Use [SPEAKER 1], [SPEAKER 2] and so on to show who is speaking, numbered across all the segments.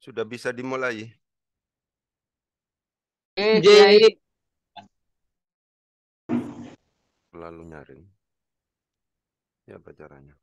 [SPEAKER 1] Sudah bisa dimulai.
[SPEAKER 2] Kiai.
[SPEAKER 1] Lalu nyaring. Ya, apa caranya?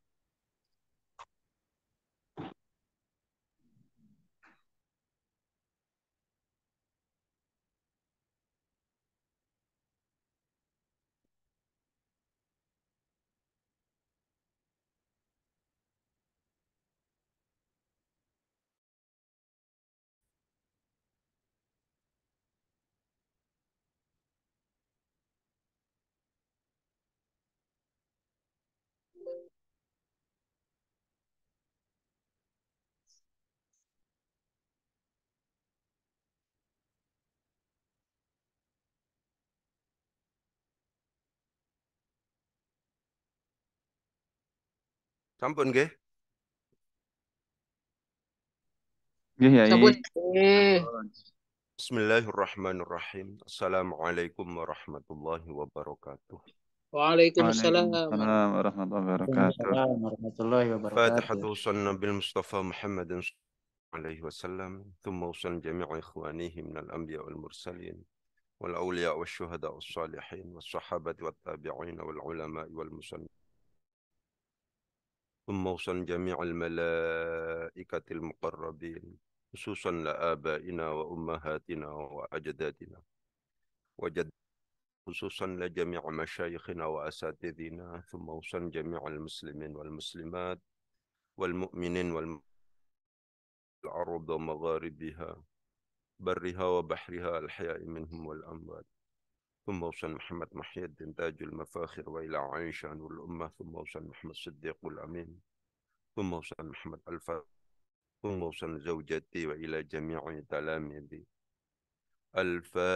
[SPEAKER 1] Sampun, nggih.
[SPEAKER 3] Nggih, Yai.
[SPEAKER 2] Sabun.
[SPEAKER 1] Bismillahirrahmanirrahim. Assalamualaikum warahmatullahi wabarakatuh.
[SPEAKER 2] Waalaikumsalam.
[SPEAKER 3] Waalaikumsalam warahmatullahi wabarakatuh.
[SPEAKER 4] Waalaikumsalam warahmatullahi wabarakatuh.
[SPEAKER 1] Fatihatu sanna bil Mustafa Muhammadin alaihi wasallam. Thumma usan jami'a ikhwanihi minal anbiya wal mursalin. Wal awliya wal syuhada wal salihin. Wal sahabati wal tabi'in wal ulama wal musannif. ثم وصل جميع الملائكة المقربين خصوصا لآبائنا وأمهاتنا وأجدادنا وجد خصوصا لجميع مشايخنا وأساتذتنا ثم وصل جميع المسلمين والمسلمات والمؤمنين والأرض ومغاربها برها وبحرها الحياء منهم والأموات ثم وصل محمد محي الدين تاج المفاخر وإلى عائشة والأمة ثم وصل محمد الصديق الأمين ثم وصل محمد الفاتح ثم وصل زوجتي وإلى جميع تلاميذي الفاتحة.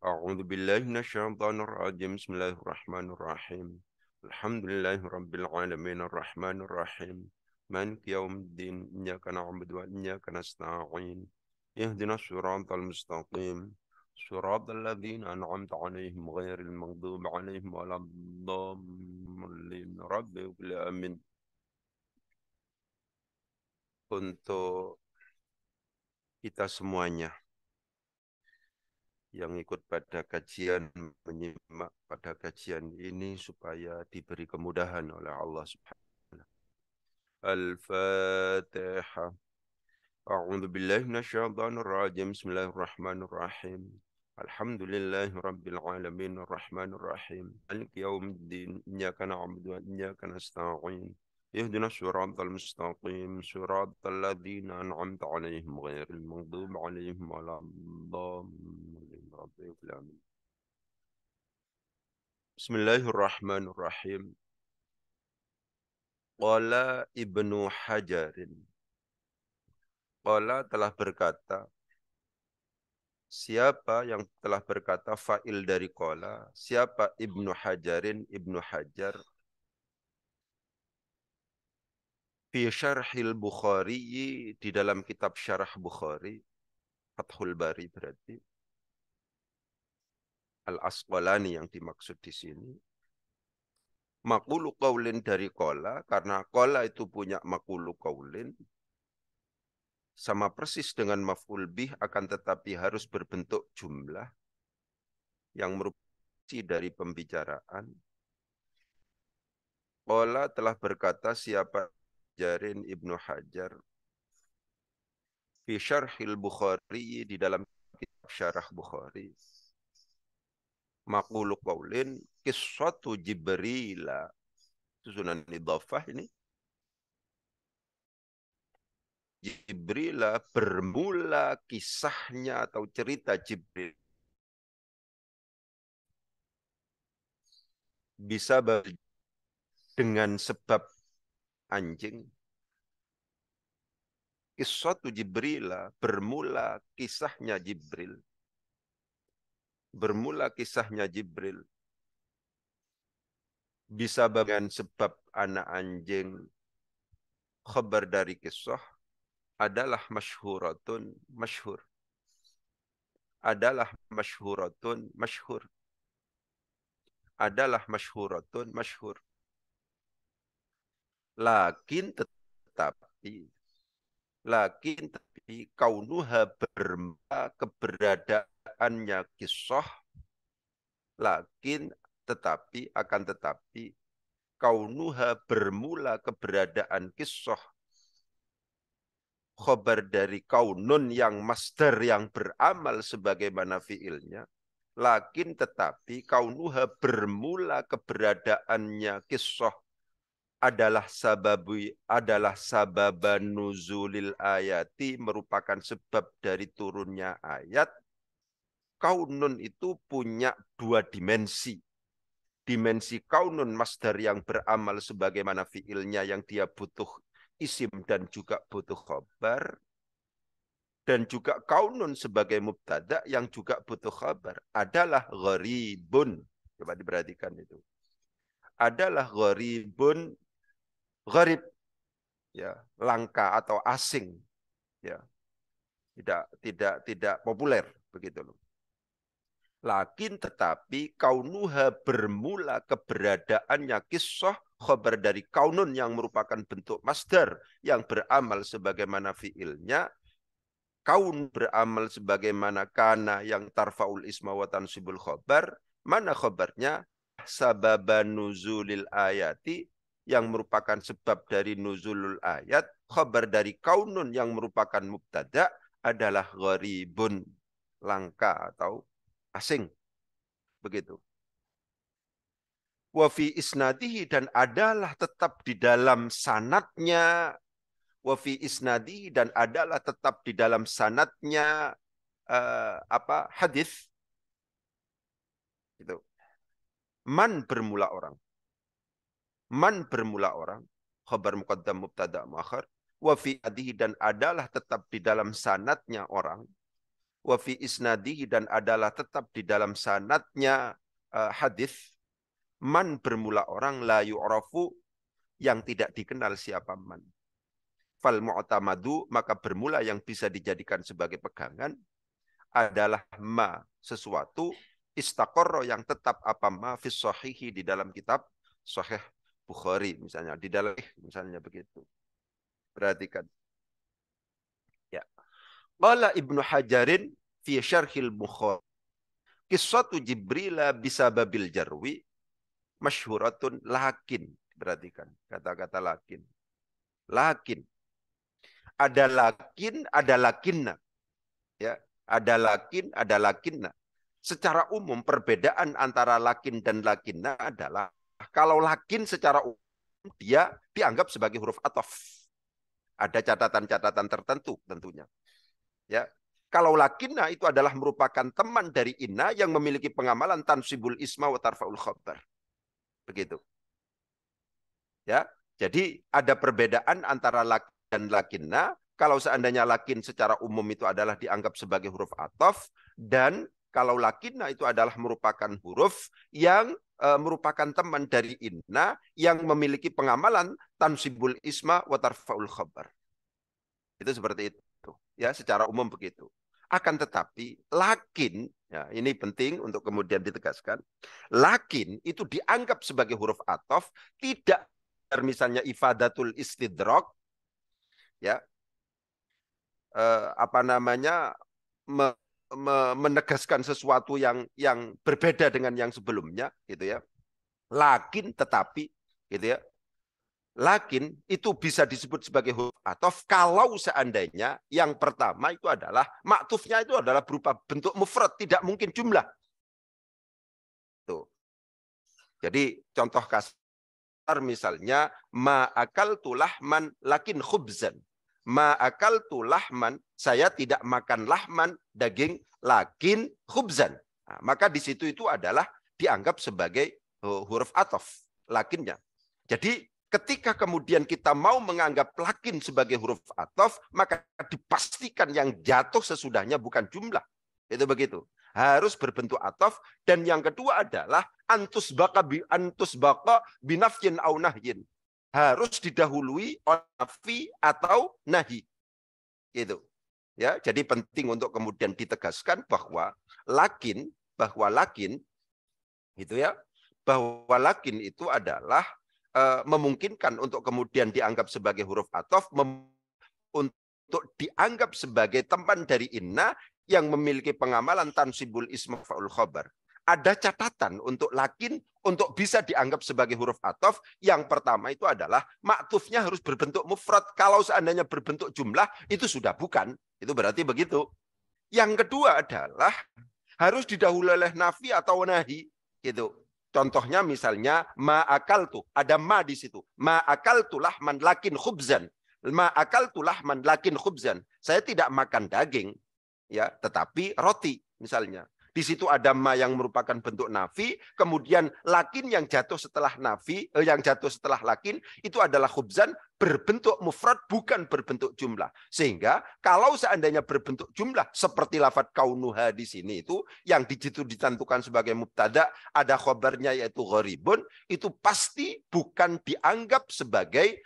[SPEAKER 1] أعوذ بالله من الشيطان الرجيم بسم الله الرحمن الرحيم الحمد لله رب العالمين الرحمن الرحيم مالك يوم الدين إياك نعبد وإياك نستعين اهدنا الصراط المستقيم صراط الذين أنعمت عليهم غير المغضوب عليهم ولا الضالين رب اغفر آمين. Untuk kita semuanya yang ikut pada kajian, menyimak pada kajian ini supaya diberi kemudahan oleh Allah Subhanahu. Al-Fatihah. A'udzu billahi minasyaitonir rajim. Bismillahirrahmanirrahim. Alhamdulillahi rabbil alamin arrahmanir rahim. Maliki yaumiddin. Iyyaka na'budu wa iyyaka nasta'in. اهدنا الصراط المستقيم صراط الذين أنعمت عليهم غير المغضوب عليهم ولا الضالين. بسم الله الرحمن الرحيم. Qala Ibnu Hajarin. Qala telah berkata. Siapa yang telah berkata fa'il dari qala? Siapa Ibnu Hajarin? Ibnu Hajar. Fi syarhil Bukhari, di dalam kitab syarah Bukhari, Fathul Bari berarti, Al-Asqalani yang dimaksud di sini. Maqulu qaulin dari qala, karena qala itu punya maqulu qaulin, sama persis dengan maf'ul bih, akan tetapi harus berbentuk jumlah yang merupakan dari pembicaraan. Qala telah berkata siapa Jarin Ibnu Hajar fi syarhil Bukhari, di dalam kitab syarah Bukhari. Maqulu qaulin qissatu Jibril. Susunan idhafah ini. Jibril bermula kisahnya atau cerita Jibril bisa dengan sebab anjing. Qissatu Jibril, bermula kisahnya Jibril. Bermula kisahnya Jibril. Bisa dengan sebab anak anjing. Khabar dari kisah adalah masyhuratun, masyhur. Adalah masyhuratun, masyhur. Adalah masyhuratun, masyhur. Lakin tetapi kaunuha bermula keberadaannya kisah. Lakin tetapi akan tetapi kaunuha bermula keberadaan kisah. Khabar dari kaunun yang masdar yang beramal sebagaimana fiilnya. Lakin tetapi kaunuha bermula keberadaannya kisah adalah sababan nuzulil ayati, merupakan sebab dari turunnya ayat. Kaunun itu punya dua dimensi. Dimensi kaunun masdar yang beramal sebagaimana fiilnya yang dia butuh isim dan juga butuh khabar. Dan juga kaunun sebagai mubtada yang juga butuh khabar. Adalah gharibun. Coba diperhatikan itu. Adalah gharibun. Gharib, ya, langka atau asing, ya, tidak populer, begitu loh. Lakin tetapi kaunuha bermula keberadaannya kisah, khabar dari kaunun yang merupakan bentuk masdar yang beramal sebagaimana fiilnya. Kaun beramal sebagaimana kana yang tarfaul isma wa tansibul khabar. Mana khabarnya? Sababan nuzulil ayati, yang merupakan sebab dari nuzulul ayat. Khabar dari kaunun yang merupakan mubtada adalah gharibun, langka atau asing. Begitu. Wa fi isnadihi, dan adalah tetap di dalam sanadnya. Wa fi isnadihi, dan adalah tetap di dalam sanadnya hadis. Gitu. Man bermula orang. Man bermula orang, khabar muqaddam mubtada muakhar. Wa fi adihi, dan adalah tetap di dalam sanadnya orang. Wa fi isnadihi, dan adalah tetap di dalam sanadnya hadis. Man bermula orang, la yu'rafu, yang tidak dikenal siapa man. Fal mu'tamadu, maka bermula yang bisa dijadikan sebagai pegangan adalah ma, sesuatu istaqarra yang tetap apa ma fis sahihi, di dalam kitab Sahih Bukhari misalnya, di dalam misalnya begitu. Perhatikan. Ya. Qala Ibnu Hajarin fi Syarhil Bukhari, qissatu Jibril bisababil jarwi masyhuratun, lakin. Perhatikan kata-kata lakin. Lakin. Ada lakin, ada lakinna. Ya, ada lakin, ada lakinna. Secara umum perbedaan antara lakin dan lakinna adalah kalau lakin secara umum dia dianggap sebagai huruf ataf. Ada catatan-catatan tertentu tentunya. Ya. Kalau lakinna itu adalah merupakan teman dari inna yang memiliki pengamalan tansibul isma wa tarfaul khabar. Begitu. Ya. Jadi ada perbedaan antara lakin dan lakinna. Kalau seandainya lakin secara umum itu adalah dianggap sebagai huruf ataf, dan kalau lakinna itu adalah merupakan huruf yang merupakan teman dari inna yang memiliki pengamalan tansibul isma wa tarfaul khabar. Itu seperti itu. Ya, secara umum begitu. Akan tetapi lakin, ya, ini penting untuk kemudian ditegaskan. Lakin itu dianggap sebagai huruf ataf, tidak misalnya ifadatul istidrak, ya, menegaskan sesuatu yang berbeda dengan yang sebelumnya, gitu ya. Lakin tetapi, gitu ya. Lakin itu bisa disebut sebagai huruf ataf kalau seandainya yang pertama itu adalah maktufnya itu adalah berupa bentuk mufrad, tidak mungkin jumlah. Tuh. Jadi contoh kasar misalnya ma akaltu lahman lakin khubzan. Ma akaltu lahman, saya tidak makan lahman, daging, lakin khubzan. Nah, maka di situ itu adalah dianggap sebagai huruf ataf, lakinnya. Jadi ketika kemudian kita mau menganggap lakin sebagai huruf ataf, maka dipastikan yang jatuh sesudahnya bukan jumlah. Itu begitu. Harus berbentuk ataf. Dan yang kedua adalah antus baqa binafyin au nahyin. Harus didahului oleh nafi atau nahi. Gitu. Ya, jadi penting untuk kemudian ditegaskan bahwa lakin itu ya, bahwa lakin itu adalah memungkinkan untuk kemudian dianggap sebagai huruf ataf, untuk dianggap sebagai teman dari inna yang memiliki pengamalan tansibul ism fa'ul khabar. Ada catatan untuk lakin untuk bisa dianggap sebagai huruf ataf. Yang pertama itu adalah maktufnya harus berbentuk mufrad. Kalau seandainya berbentuk jumlah itu sudah bukan. Itu berarti begitu. Yang kedua adalah harus didahului oleh nafi atau nahi. Gitu. Contohnya misalnya ma'akaltu, ada ma di situ. Ma'akaltu lahman lakin khubzan. Ma'akaltu lahman lakin khubzan. Saya tidak makan daging, ya, tetapi roti misalnya. Di situ ada ma yang merupakan bentuk nafi, kemudian lakin yang jatuh setelah nafi, yang jatuh setelah lakin itu adalah khubzan, berbentuk mufrad bukan berbentuk jumlah. Sehingga kalau seandainya berbentuk jumlah seperti lafadz kaunuha di sini itu yang di situ ditentukan sebagai mubtada, ada khobarnya yaitu gharibun, itu pasti bukan dianggap sebagai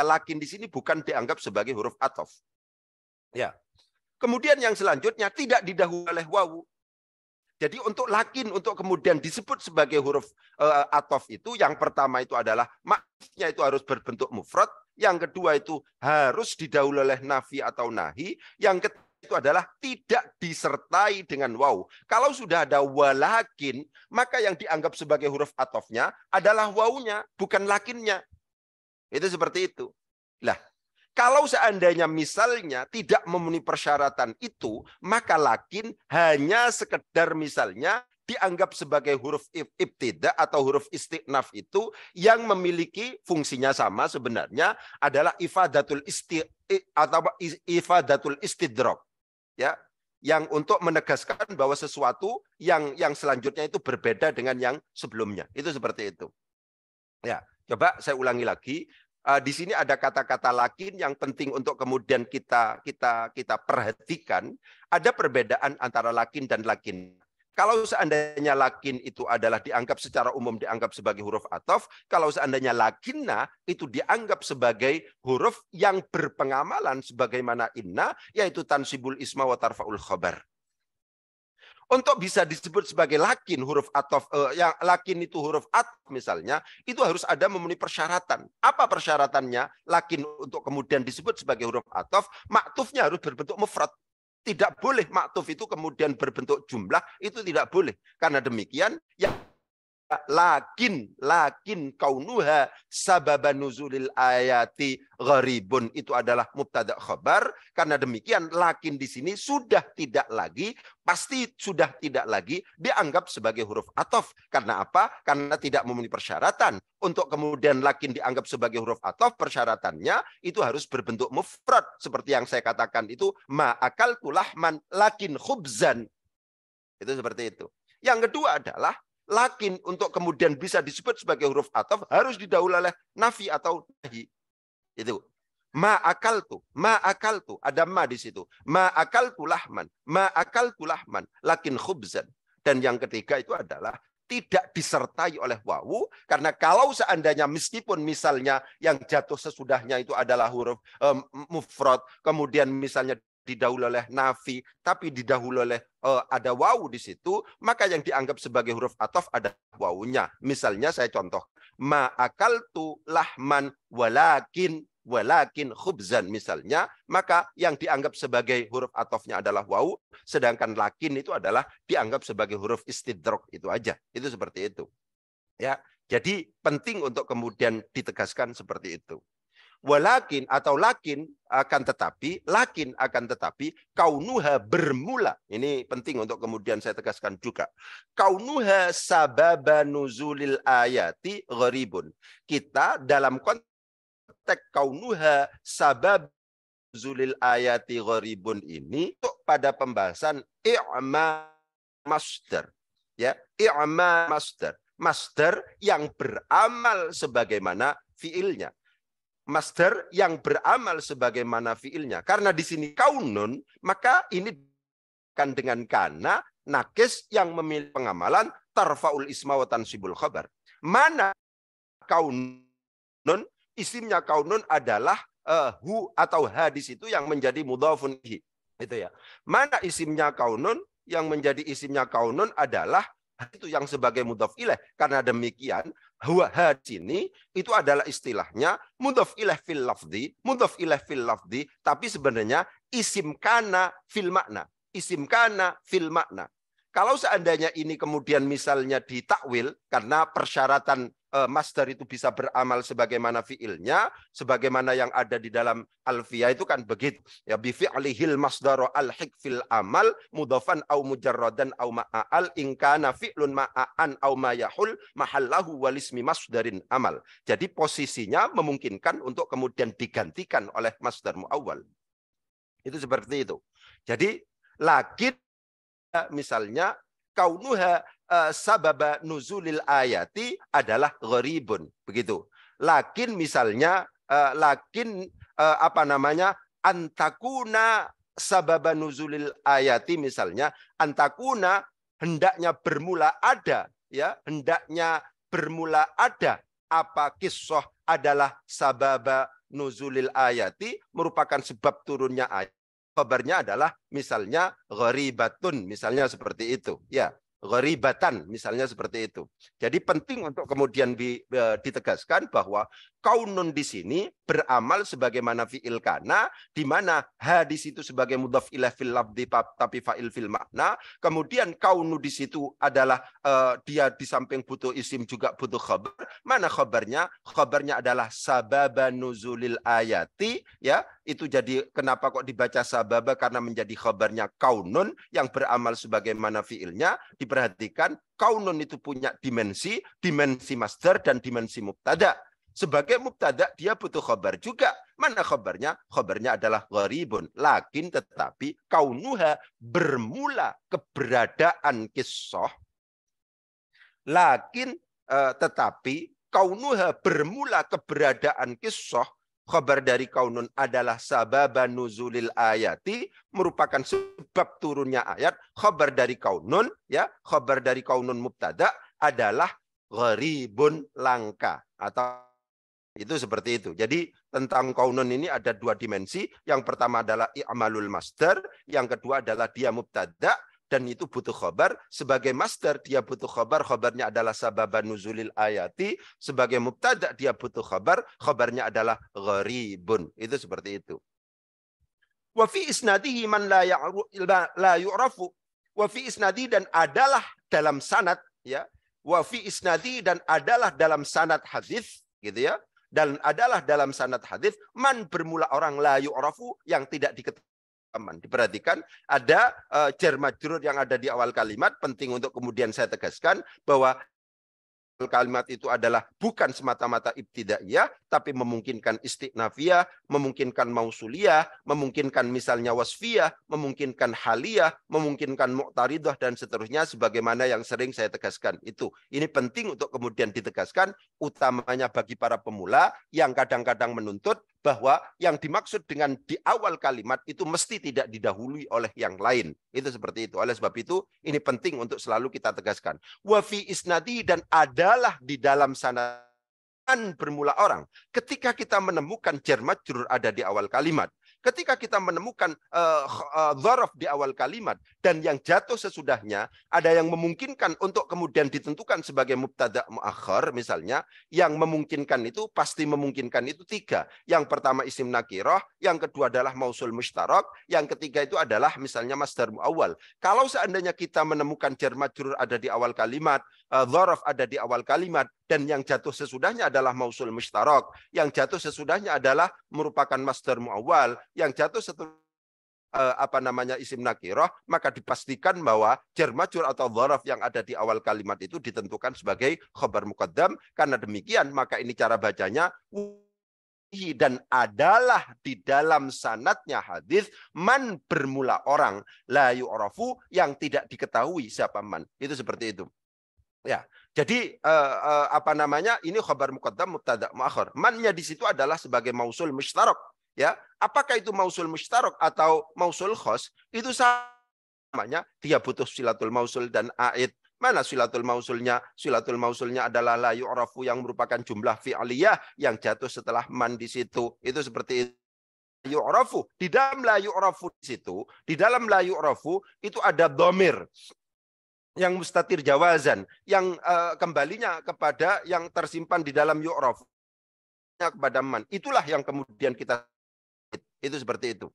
[SPEAKER 1] lakin di sini bukan dianggap sebagai huruf ataf. Ya. Kemudian yang selanjutnya tidak didahului oleh wawu. Jadi untuk lakin, untuk kemudian disebut sebagai huruf ataf itu, yang pertama itu adalah maksudnya itu harus berbentuk mufrad. Yang kedua itu harus didahului oleh nafi atau nahi. Yang ketiga itu adalah tidak disertai dengan wawu. Kalau sudah ada walakin, maka yang dianggap sebagai huruf atafnya adalah wawunya, bukan lakinnya. Itu seperti itu. Lah, kalau seandainya misalnya tidak memenuhi persyaratan itu, maka lakin hanya sekedar misalnya dianggap sebagai huruf ibtida atau huruf istiqnaf itu yang memiliki fungsinya sama sebenarnya adalah ifadatul istidrak, ya, yang untuk menegaskan bahwa sesuatu yang selanjutnya itu berbeda dengan yang sebelumnya. Itu seperti itu. Ya, coba saya ulangi lagi. Di sini ada kata-kata lakin yang penting untuk kemudian kita perhatikan. Ada perbedaan antara lakin dan lakin. Kalau seandainya lakin itu adalah dianggap secara umum dianggap sebagai huruf ataf, kalau seandainya lakinna itu dianggap sebagai huruf yang berpengamalan sebagaimana inna, yaitu tansibul isma wa tarfa'ul khabar. Untuk bisa disebut sebagai lakin huruf ataf, yang lakin itu huruf ataf misalnya, itu harus ada memenuhi persyaratan. Apa persyaratannya? Lakin untuk kemudian disebut sebagai huruf ataf, maktufnya harus berbentuk mufrad. Tidak boleh maktuf itu kemudian berbentuk jumlah, itu tidak boleh. Karena demikian, yang lakin kaunuha sababan nuzulil ayati gharibun itu adalah mubtada khabar. Karena demikian lakin di sini sudah tidak lagi, pasti sudah tidak lagi dianggap sebagai huruf ataf. Karena apa? Karena tidak memenuhi persyaratan. Untuk kemudian lakin dianggap sebagai huruf ataf, persyaratannya itu harus berbentuk mufrad seperti yang saya katakan itu ma'akaltu lahman lakin khubzan. Itu seperti itu. Yang kedua adalah lakin untuk kemudian bisa disebut sebagai huruf ataf harus didahului oleh nafi atau nahi. Itu. Ma'akaltu, ada ma di situ. Ma'akaltu lahman, lakin khubzan. Dan yang ketiga itu adalah tidak disertai oleh wawu, karena kalau seandainya meskipun misalnya yang jatuh sesudahnya itu adalah huruf mufrad, kemudian misalnya didahului oleh nafi, tapi didahului oleh ada wawu di situ, maka yang dianggap sebagai huruf ataf ada wawunya. Misalnya saya contoh, ma'akaltu lahman walakin khubzan misalnya, maka yang dianggap sebagai huruf atafnya adalah wawu, sedangkan lakin itu adalah dianggap sebagai huruf istidrak, itu aja. Itu seperti itu. Ya, jadi penting untuk kemudian ditegaskan seperti itu. Walakin atau lakin akan tetapi kaunuha bermula. Ini penting untuk kemudian saya tegaskan juga. Kaunuha sababa nuzulil ayati gharibun. Kita dalam konteks kaunuha sabab nuzulil ayati gharibun ini untuk pada pembahasan i'ma masdar. Ya, i'ma masdar. masdar yang beramal sebagaimana fiilnya. Masdar yang beramal sebagaimana fiilnya. Karena di sini kaunun, maka ini kan dengan kana nakis yang memiliki pengamalan tarfaul isma wa tansibul khabar. Mana kaunun, isimnya kaunun adalah hu atau hadis itu yang menjadi mudhafun ilaihi. Itu ya. Mana isimnya kaunun, yang menjadi isimnya kaunun adalah itu yang sebagai mudhaf ilaih. Karena demikian huwa hadis ini itu adalah istilahnya mudhaf ilaih fil lafzi, tapi sebenarnya isim kana fil makna. Isim kana fil makna. Kalau seandainya ini kemudian misalnya ditakwil karena persyaratan masdar itu bisa beramal sebagaimana fiilnya, sebagaimana yang ada di dalam alfiyah itu kan begitu. Ya bi fi'lihil masdaru alhiq fil amal mudhafan au mujarradan au ma'al in kana fi'lun ma'an au ma yahul mahallahu wal ismi masdarin amal. Jadi posisinya memungkinkan untuk kemudian digantikan oleh masdar muawwal. Itu seperti itu. Jadi lakin misalnya kaunuha sababa nuzulil ayati adalah gharibun, begitu. Lakin misalnya antakuna sababa nuzulil ayati, misalnya antakuna hendaknya bermula ada, ya, hendaknya bermula ada apa kisah adalah sababa nuzulil ayati, merupakan sebab turunnya ayat. Kabarnya adalah misalnya gharibatun, misalnya seperti itu. Ya, gharibatan, misalnya seperti itu. Jadi penting untuk kemudian ditegaskan bahwa kaunun di sini beramal sebagaimana fi'il kana, di mana hadis itu sebagai mudhaf ilaih fil lafzi tapi fa'il fil makna. Kemudian kaunu di situ adalah dia di samping butuh isim juga butuh khabar. Mana khabarnya? Khabarnya adalah sababa nuzulil ayati, ya. Itu jadi kenapa kok dibaca sababa, karena menjadi khabarnya kaunun yang beramal sebagaimana fi'ilnya. Diperhatikan kaunun itu punya dimensi masdar dan dimensi mubtada. Sebagai mubtada dia butuh khabar juga. Mana khabarnya? Khabarnya adalah gharibun. Lakin tetapi kaunuha bermula keberadaan kisah. Lakin tetapi kaunuha bermula keberadaan kisah. Khabar dari kaunun adalah sababan nuzulil ayati, merupakan sebab turunnya ayat. Khabar dari kaunun, ya, khabar dari kaunun mubtada adalah gharibun, langka, atau itu seperti itu. Jadi tentang kaunun ini ada dua dimensi. Yang pertama adalah i'malul masdar, yang kedua adalah dia mubtada dan itu butuh khabar. Sebagai masdar dia butuh khabar, khabarnya adalah sababan nuzulil ayati. Sebagai mubtada dia butuh khabar, khabarnya adalah gharibun. Itu seperti itu. Wa fi isnadihi man la yu'rafu. Wa fi isnadi, dan adalah dalam sanad, ya. Wa fi isnadi, dan adalah dalam sanad hadis, gitu ya. Dan adalah dalam sanad hadis man bermula orang la yu'rafu, yang tidak diketahui. Diperhatikan ada jar majrur yang ada di awal kalimat. Penting untuk kemudian saya tegaskan bahwa kalimat itu adalah bukan semata-mata ibtidaiyah, tapi memungkinkan istiqnafiyah, memungkinkan mausuliyah, memungkinkan misalnya wasfiyah, memungkinkan haliyah, memungkinkan mu'taridah, dan seterusnya sebagaimana yang sering saya tegaskan itu. Ini penting untuk kemudian ditegaskan, utamanya bagi para pemula yang kadang-kadang menuntut bahwa yang dimaksud dengan di awal kalimat itu mesti tidak didahului oleh yang lain. Itu seperti itu. Oleh sebab itu, ini penting untuk selalu kita tegaskan. Wa fi isnadi, dan adalah di dalam sanad bermula orang. Ketika kita menemukan jar majrur ada di awal kalimat, ketika kita menemukan dzaraf di awal kalimat, dan yang jatuh sesudahnya ada yang memungkinkan untuk kemudian ditentukan sebagai mubtada muakhar, misalnya, yang memungkinkan itu pasti memungkinkan itu tiga. Yang pertama isim nakirah, yang kedua adalah mausul mustarak, yang ketiga itu adalah misalnya masdar muawwal. Kalau seandainya kita menemukan jar majrur ada di awal kalimat, dzaraf ada di awal kalimat, dan yang jatuh sesudahnya adalah mausul mustarak, yang jatuh sesudahnya adalah merupakan masdar muawwal, yang jatuh setelah isim nakirah, maka dipastikan bahwa jar majrur atau dzaraf yang ada di awal kalimat itu ditentukan sebagai khabar muqaddam. Karena demikian, maka ini cara bacanya, dan adalah di dalam sanadnya hadis man bermula orang la yu'rafu, yang tidak diketahui siapa man. Itu seperti itu. Ya, jadi apa namanya? Ini khabar muqaddam mubtada muakhar. Man-nya di situ adalah sebagai mausul mustarak, ya. Apakah itu mausul mustarak atau mausul khos? Itu namanya dia butuh silatul mausul dan aid. Mana silatul mausulnya? Silatul mausulnya adalah la yu'rafu yang merupakan jumlah fi'liyah yang jatuh setelah man di situ. Itu seperti itu. Yu'rafu. Di dalam la yu'rafu di situ, di dalam la yu'rafu itu ada dhamir yang mustatir jawazan, yang kembalinya kepada yang tersimpan di dalam yu'raf, kepada man. Itulah yang kemudian kita, itu seperti itu.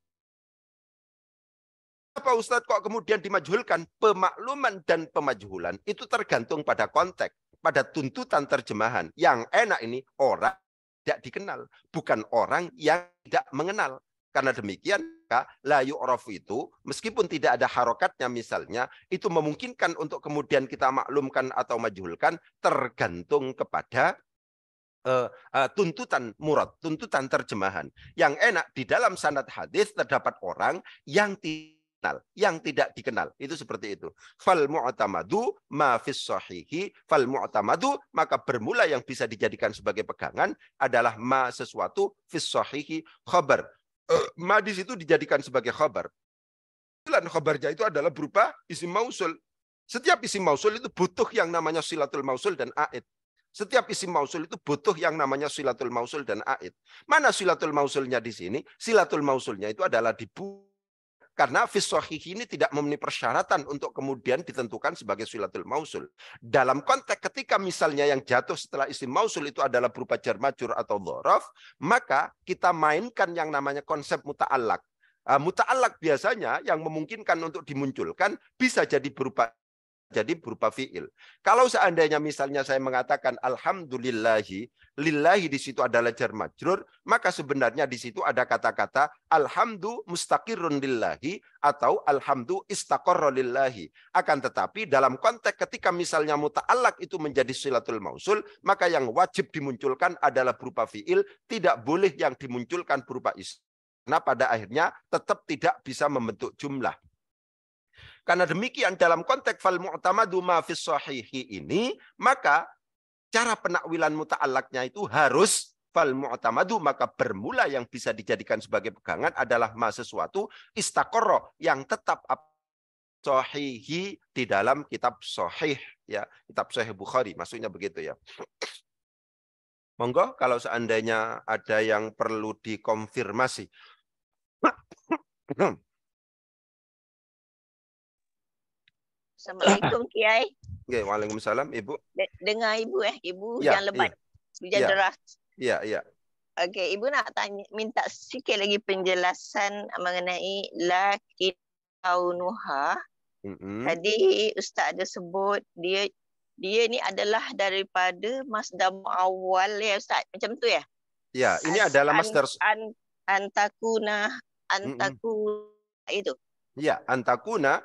[SPEAKER 1] Apa Ustadz kok kemudian dimajhulkan? Pemakluman dan pemajhulan itu tergantung pada konteks, pada tuntutan terjemahan. Yang enak ini orang tidak dikenal, bukan orang yang tidak mengenal. Karena demikian, la yu'raf itu, meskipun tidak ada harokatnya misalnya, itu memungkinkan untuk kemudian kita maklumkan atau majhulkan tergantung kepada tuntutan murad, tuntutan terjemahan. Yang enak, di dalam sanad hadis terdapat orang yang tidak dikenal. Itu seperti itu. Fal mu'tamadu ma fis sahihi, fal mu'tamadu, maka bermula yang bisa dijadikan sebagai pegangan adalah ma sesuatu fis sahihi khabar. Ma di situ dijadikan sebagai khabar. Dan khabarnya itu adalah berupa isim mausul. Setiap isim mausul itu butuh yang namanya silatul mausul dan aid. Setiap isim mausul itu butuh yang namanya silatul mausul dan aid. Mana silatul mausulnya di sini? Silatul mausulnya itu adalah karena fis shahih ini tidak memenuhi persyaratan untuk kemudian ditentukan sebagai silatul mausul. Dalam konteks ketika misalnya yang jatuh setelah isim mausul itu adalah berupa jar majrur atau dzaraf, maka kita mainkan yang namanya konsep muta'allaq. Muta'allaq biasanya yang memungkinkan untuk dimunculkan bisa jadi berupa fi'il. Kalau seandainya misalnya saya mengatakan alhamdulillahi, lillahi di situ adalah jar majrur, maka sebenarnya di situ ada kata-kata alhamdu mustaqirrun lillahi atau alhamdu istaqarra lillahi. Akan tetapi dalam konteks ketika misalnya muta'allaq itu menjadi silatul mausul, maka yang wajib dimunculkan adalah berupa fi'il, tidak boleh yang dimunculkan berupa isim. Karena pada akhirnya tetap tidak bisa membentuk jumlah. Karena demikian dalam konteks fal mu'tamadu ma fis sahihi ini, maka cara penakwilan muta'allaqnya itu harus fal mu'tamadu, maka bermula yang bisa dijadikan sebagai pegangan adalah ma sesuatu istaqarra yang tetap sahihi di dalam kitab sahih, ya, kitab sahih Bukhari, maksudnya begitu ya. Monggo kalau seandainya ada yang perlu dikonfirmasi.
[SPEAKER 5] Assalamualaikum Kiai.
[SPEAKER 1] Okay, waalaikumsalam Ibu.
[SPEAKER 5] Dengar Ibu Ibu
[SPEAKER 1] Ya,
[SPEAKER 5] yang lebat. Hujan
[SPEAKER 1] ya.
[SPEAKER 5] deras.
[SPEAKER 1] Iya, iya.
[SPEAKER 5] Okey, Ibu nak minta sikit lagi penjelasan mengenai lakin kaunuha. Tadi Ustaz ada sebut dia ni adalah daripada masdar awal ya Ustaz. Macam tu ya?
[SPEAKER 1] Ya, ini adalah masdar
[SPEAKER 5] antakuna itu.
[SPEAKER 1] Ya, antakuna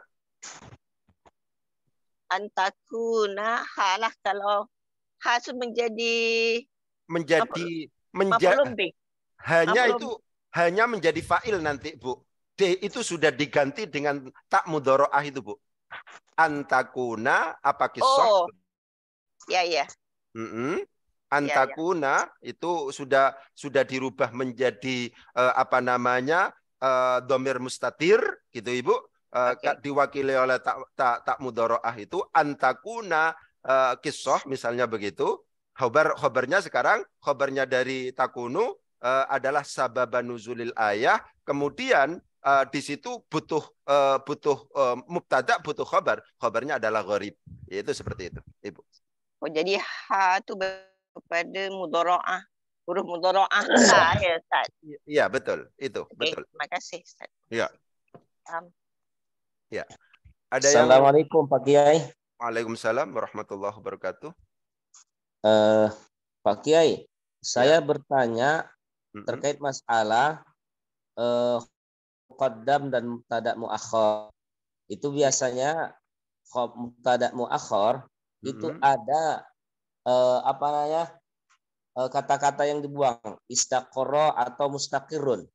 [SPEAKER 5] halah kalau ha itu menjadi
[SPEAKER 1] hanya menjadi fa'il nanti, Bu. D itu sudah diganti dengan tak mudharaah itu, Bu. Antakuna apa kisah?
[SPEAKER 5] Oh. Ya.
[SPEAKER 1] Antakuna itu sudah dirubah menjadi dhamir mustatir gitu, Ibu. Diwakili oleh tak mudharaah itu antakuna kisah misalnya begitu. Khobarnya sekarang khobarnya dari takunu adalah sababan nuzulil ayah. Kemudian di situ butuh mubtada, butuh khobar. Khobarnya adalah gharib. Itu seperti itu, Ibu.
[SPEAKER 5] Oh, jadi ha itu kepada mudharaah. Huruf mudharaah ya Ustaz.
[SPEAKER 1] Iya, betul. Itu, betul.
[SPEAKER 5] Terima kasih Ustaz.
[SPEAKER 1] Ya. Ya.
[SPEAKER 4] Assalamualaikum Pak Kiai.
[SPEAKER 1] Waalaikumsalam warahmatullahi wabarakatuh.
[SPEAKER 4] Pak Kiai, saya bertanya terkait masalah muqaddam dan mubtada muakhar. Itu biasanya mubtada muakhar itu ada kata-kata yang dibuang, istaqarra atau mustaqirrun.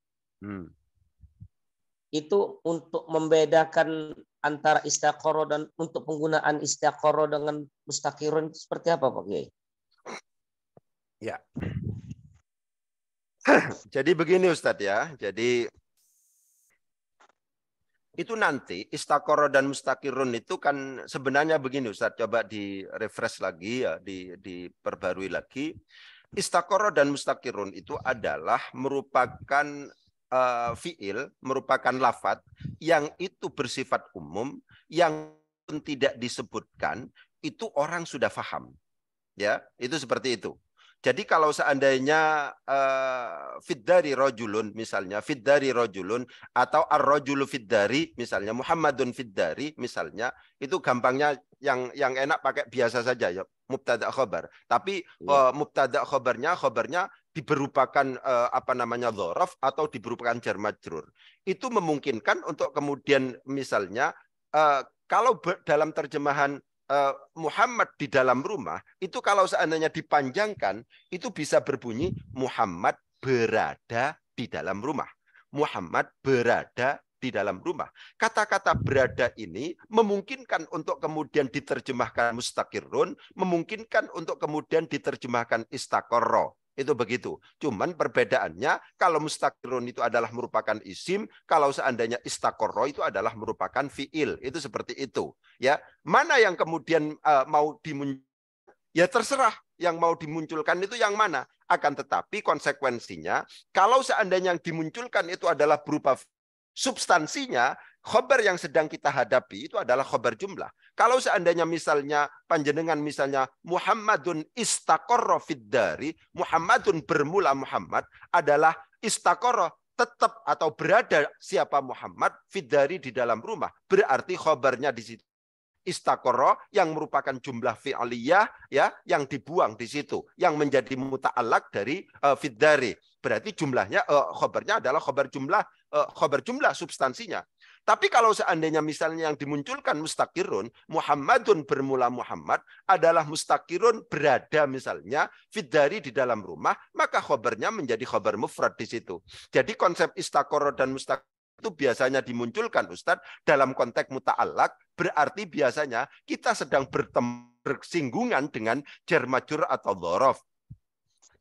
[SPEAKER 4] itu untuk membedakan antara istiqoroh dan untuk penggunaan istiqoroh dengan mustaqirun seperti apa Pak Kiai?
[SPEAKER 1] Ya. Jadi begini Ustadz ya. Jadi itu nanti istaqoroh dan mustaqirun itu kan sebenarnya begini Ustadz. Coba di refresh lagi ya, diperbarui lagi. Istaqoroh dan mustaqirun itu adalah merupakan fiil, merupakan lafadz yang itu bersifat umum, yang tidak disebutkan, itu orang sudah paham. Ya, itu seperti itu. Jadi kalau seandainya fiddari rojulun misalnya, fiddari rojulun atau ar-rojulu fiddari misalnya, Muhammadun fiddari misalnya, itu gampangnya yang enak pakai biasa saja ya, mubtada khobar. Tapi mubtada khobarnya diberupakan apa namanya dzaraf atau diberupakan jar majrur. Itu memungkinkan untuk kemudian misalnya kalau dalam terjemahan Muhammad di dalam rumah, itu kalau seandainya dipanjangkan, itu bisa berbunyi Muhammad berada di dalam rumah. Muhammad berada di dalam rumah. Kata-kata berada ini memungkinkan untuk kemudian diterjemahkan mustaqirun, memungkinkan untuk kemudian diterjemahkan istaqarra. Itu begitu. Cuman perbedaannya kalau mustaqirun itu adalah merupakan isim, kalau seandainya istaqarra itu adalah merupakan fiil. Itu seperti itu. Ya, mana yang kemudian mau dimunculkan? Ya terserah yang mau dimunculkan itu yang mana. Akan tetapi konsekuensinya kalau seandainya yang dimunculkan itu adalah berupa substansinya, khobar yang sedang kita hadapi itu adalah khobar jumlah. Kalau seandainya misalnya panjenengan misalnya Muhammadun istaqarra fiddari, Muhammadun bermula Muhammad adalah istaqarra tetap atau berada siapa Muhammad fiddari di dalam rumah. Berarti khobarnya di situ istaqarra yang merupakan jumlah fi'aliyah ya yang dibuang di situ yang menjadi muta'allaq dari fiddari. Berarti jumlahnya khobarnya adalah khobar jumlah substansinya. Tapi kalau seandainya misalnya yang dimunculkan mustaqirun, Muhammadun bermula Muhammad adalah mustaqirun berada misalnya fiddari di dalam rumah, maka khobarnya menjadi khobar mufrad di situ. Jadi konsep istaqarra dan mustaqir itu biasanya dimunculkan Ustadz dalam konteks muta'allaq, berarti biasanya kita sedang bersinggungan dengan jar majrur atau dzaraf.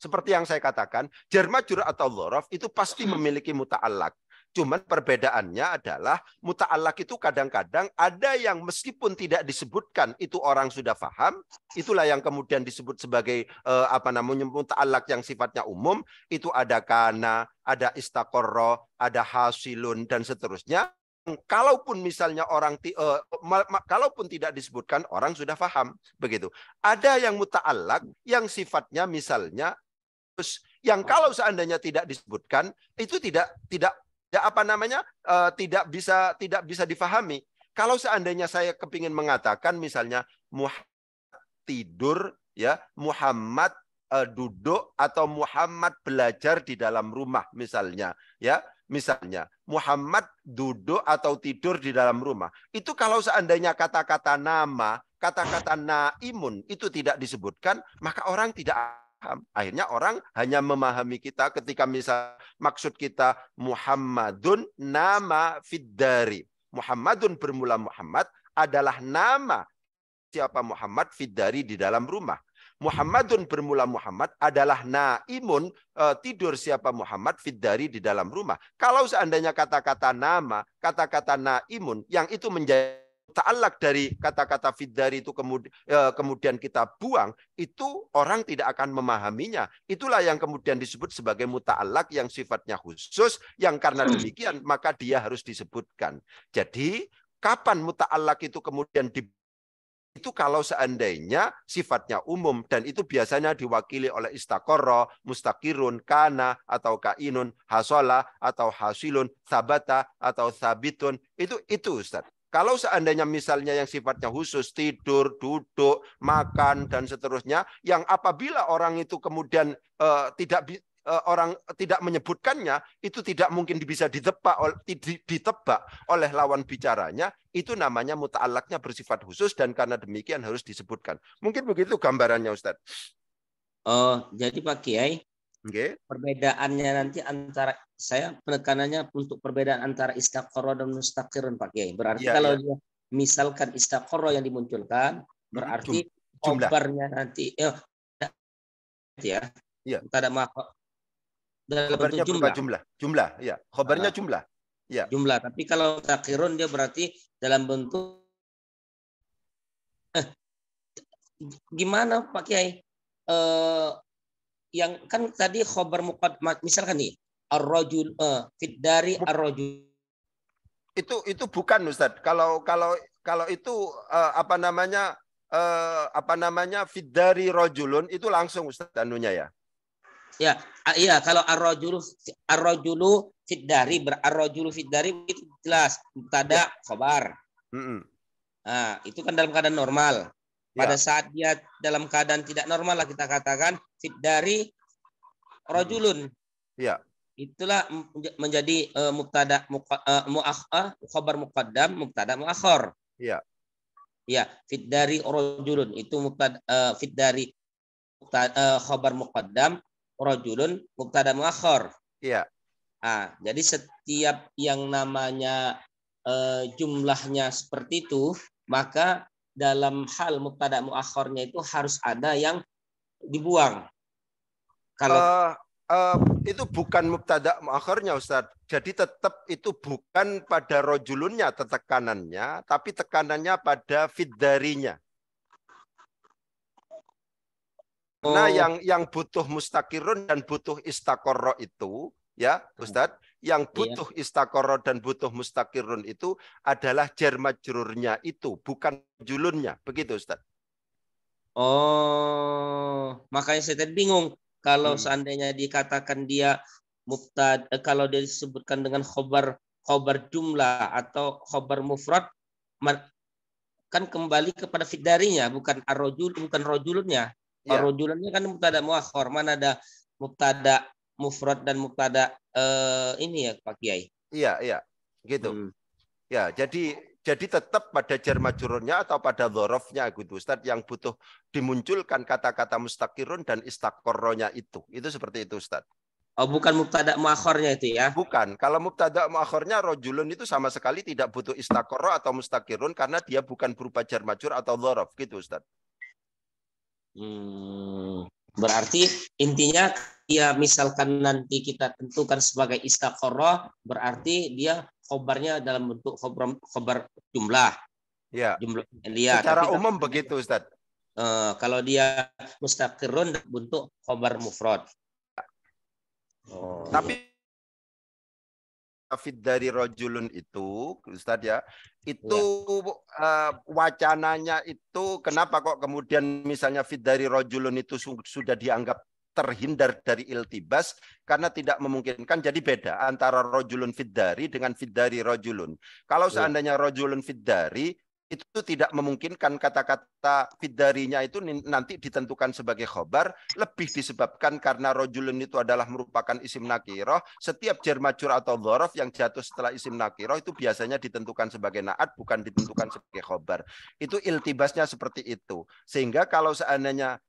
[SPEAKER 1] Seperti yang saya katakan, jar majrur atau dzaraf itu pasti memiliki muta'allaq. Cuman perbedaannya adalah muta'allaq itu kadang-kadang ada yang meskipun tidak disebutkan itu orang sudah paham, itulah yang kemudian disebut sebagai apa namanya muta'allaq yang sifatnya umum, itu ada kana, ada istaqarra, ada hasilun dan seterusnya. Kalaupun misalnya orang kalaupun tidak disebutkan orang sudah paham begitu. Ada yang muta'allaq yang sifatnya misalnya yang kalau seandainya tidak disebutkan itu tidak apa namanya tidak bisa difahami. Kalau seandainya saya kepingin mengatakan misalnya Muhammad tidur ya, Muhammad duduk atau Muhammad belajar di dalam rumah misalnya ya, misalnya Muhammad duduk atau tidur di dalam rumah. Itu kalau seandainya kata-kata nama, kata-kata naimun itu tidak disebutkan, maka orang tidak paham. Akhirnya orang hanya memahami kita ketika misal maksud kita Muhammadun nama fiddari. Muhammadun bermula Muhammad adalah nama siapa Muhammad fiddari di dalam rumah. Muhammadun bermula Muhammad adalah naimun tidur siapa Muhammad fiddari di dalam rumah. Kalau seandainya kata-kata nama, kata-kata naimun yang itu menjadi ta'allaq dari kata-kata fiddari itu kemudian kita buang, itu orang tidak akan memahaminya. Itulah yang kemudian disebut sebagai muta'allaq yang sifatnya khusus, yang karena demikian maka dia harus disebutkan. Jadi kapan muta'allaq itu kemudian itu kalau seandainya sifatnya umum dan itu biasanya diwakili oleh istaqarra, mustaqirun, kana atau kainun, hasola atau hasilun, sabata atau sabitun, itu Ustaz. Kalau seandainya misalnya yang sifatnya khusus tidur, duduk, makan dan seterusnya, yang apabila orang itu kemudian orang tidak menyebutkannya, itu tidak mungkin bisa ditebak oleh lawan bicaranya, itu namanya muta'allaqnya bersifat khusus dan karena demikian harus disebutkan. Mungkin begitu gambarannya Ustaz.
[SPEAKER 4] Oh, jadi Pak Kiai,
[SPEAKER 1] Nggih.
[SPEAKER 4] Perbedaannya nanti antara saya penekanannya untuk perbedaan antara istaqoroh dan mustaqirun Pak Kiai. Berarti
[SPEAKER 1] Iya,
[SPEAKER 4] kalau
[SPEAKER 1] iya.
[SPEAKER 4] dia misalkan istaqoroh yang dimunculkan, berarti
[SPEAKER 1] Jumlah.
[SPEAKER 4] khobarnya nanti ya
[SPEAKER 1] Iya.
[SPEAKER 4] mubtada dalam bentuk
[SPEAKER 1] Khobarnya berupa jumlah. Jumlah, ya. Khobarnya jumlah. Ya.
[SPEAKER 4] Jumlah. Tapi kalau mustaqirun dia berarti dalam bentuk gimana Pak Kiai? Yang kan tadi khobar muqaddam misalkan nih ar-rajul fit dari ar-rajul
[SPEAKER 1] itu bukan Ustaz. Kalau itu apa namanya fit dari rajulun itu langsung Ustaz anunya ya.
[SPEAKER 4] Ya, iya kalau ar-rajulu fit dari ar-rajulu fit dari itu jelas mubtada khobar. Nah, itu kan dalam keadaan normal. Pada saat dia dalam keadaan tidak normal lah kita katakan fit dari rajulun.
[SPEAKER 1] Iya.
[SPEAKER 4] Itulah menjadi mubtada khabar muqaddam, mubtada muakhar.
[SPEAKER 1] Iya.
[SPEAKER 4] Ya, fit dari rajulun itu mubtada fit dari khabar muqaddam, rajulun mubtada muakhar.
[SPEAKER 1] Iya.
[SPEAKER 4] Ah, jadi setiap yang namanya jumlahnya seperti itu, maka dalam hal mubtada muakhirnya itu harus ada yang dibuang. Kalau
[SPEAKER 1] itu bukan mubtada muakhirnya Ustaz. Jadi tetap itu bukan pada rojulunnya tekanannya, tapi tekanannya pada fiddarinya. Nah, yang butuh mustakirun dan butuh istaqorro itu, ya Ustaz, yang butuh istaqorro dan butuh mustakirun itu adalah jar majrurnya itu, bukan julunnya. Begitu Ustaz.
[SPEAKER 4] Oh, makanya saya tadi bingung. Kalau seandainya dikatakan dia mubtada, kalau dia disebutkan dengan khobar jumlah atau khobar mufrad, kan kembali kepada fiddarinya, bukan ar-rajul, bukan rajulunnya. Ar-rajulunnya kan mubtada muakhar, mana ada mubtada mufrad dan mubtada ini ya Pak Kiai.
[SPEAKER 1] Iya, gitu. Ya, jadi tetap pada jar majrurnya atau pada dzarafnya gitu Ustaz yang butuh dimunculkan kata-kata mustaqirun dan istaqorronya itu. Itu seperti itu Ustaz.
[SPEAKER 4] Oh, bukan mubtada muakhirnya itu ya?
[SPEAKER 1] Bukan. Kalau mubtada muakhirnya rajulun itu sama sekali tidak butuh istaqorro atau mustaqirun karena dia bukan berupa jar majrur atau dzaraf gitu Ustaz.
[SPEAKER 4] Berarti intinya ya misalkan nanti kita tentukan sebagai istaqorro, berarti dia khobarnya dalam bentuk khobar jumlah.
[SPEAKER 1] Ya.
[SPEAKER 4] Jumlah
[SPEAKER 1] secara umum begitu Ustaz.
[SPEAKER 4] Kalau dia mustaqirun bentuk khobar mufrad.
[SPEAKER 1] Tapi fit dari rojulun itu Ustaz ya, itu wacananya itu kenapa kok kemudian misalnya fit dari rojulun itu sudah dianggap terhindar dari iltibas karena tidak memungkinkan. Jadi beda antara rojulun fit dari dengan fit dari rojulun. Kalau seandainya rojulun fit dari itu tidak memungkinkan kata-kata fiddarinya itu nanti ditentukan sebagai khobar, lebih disebabkan karena rojulun itu adalah merupakan isim nakiroh. Setiap jar majrur atau dzaraf yang jatuh setelah isim nakiroh itu biasanya ditentukan sebagai naat, bukan ditentukan sebagai khobar. Itu iltibasnya seperti itu. Sehingga kalau seandainya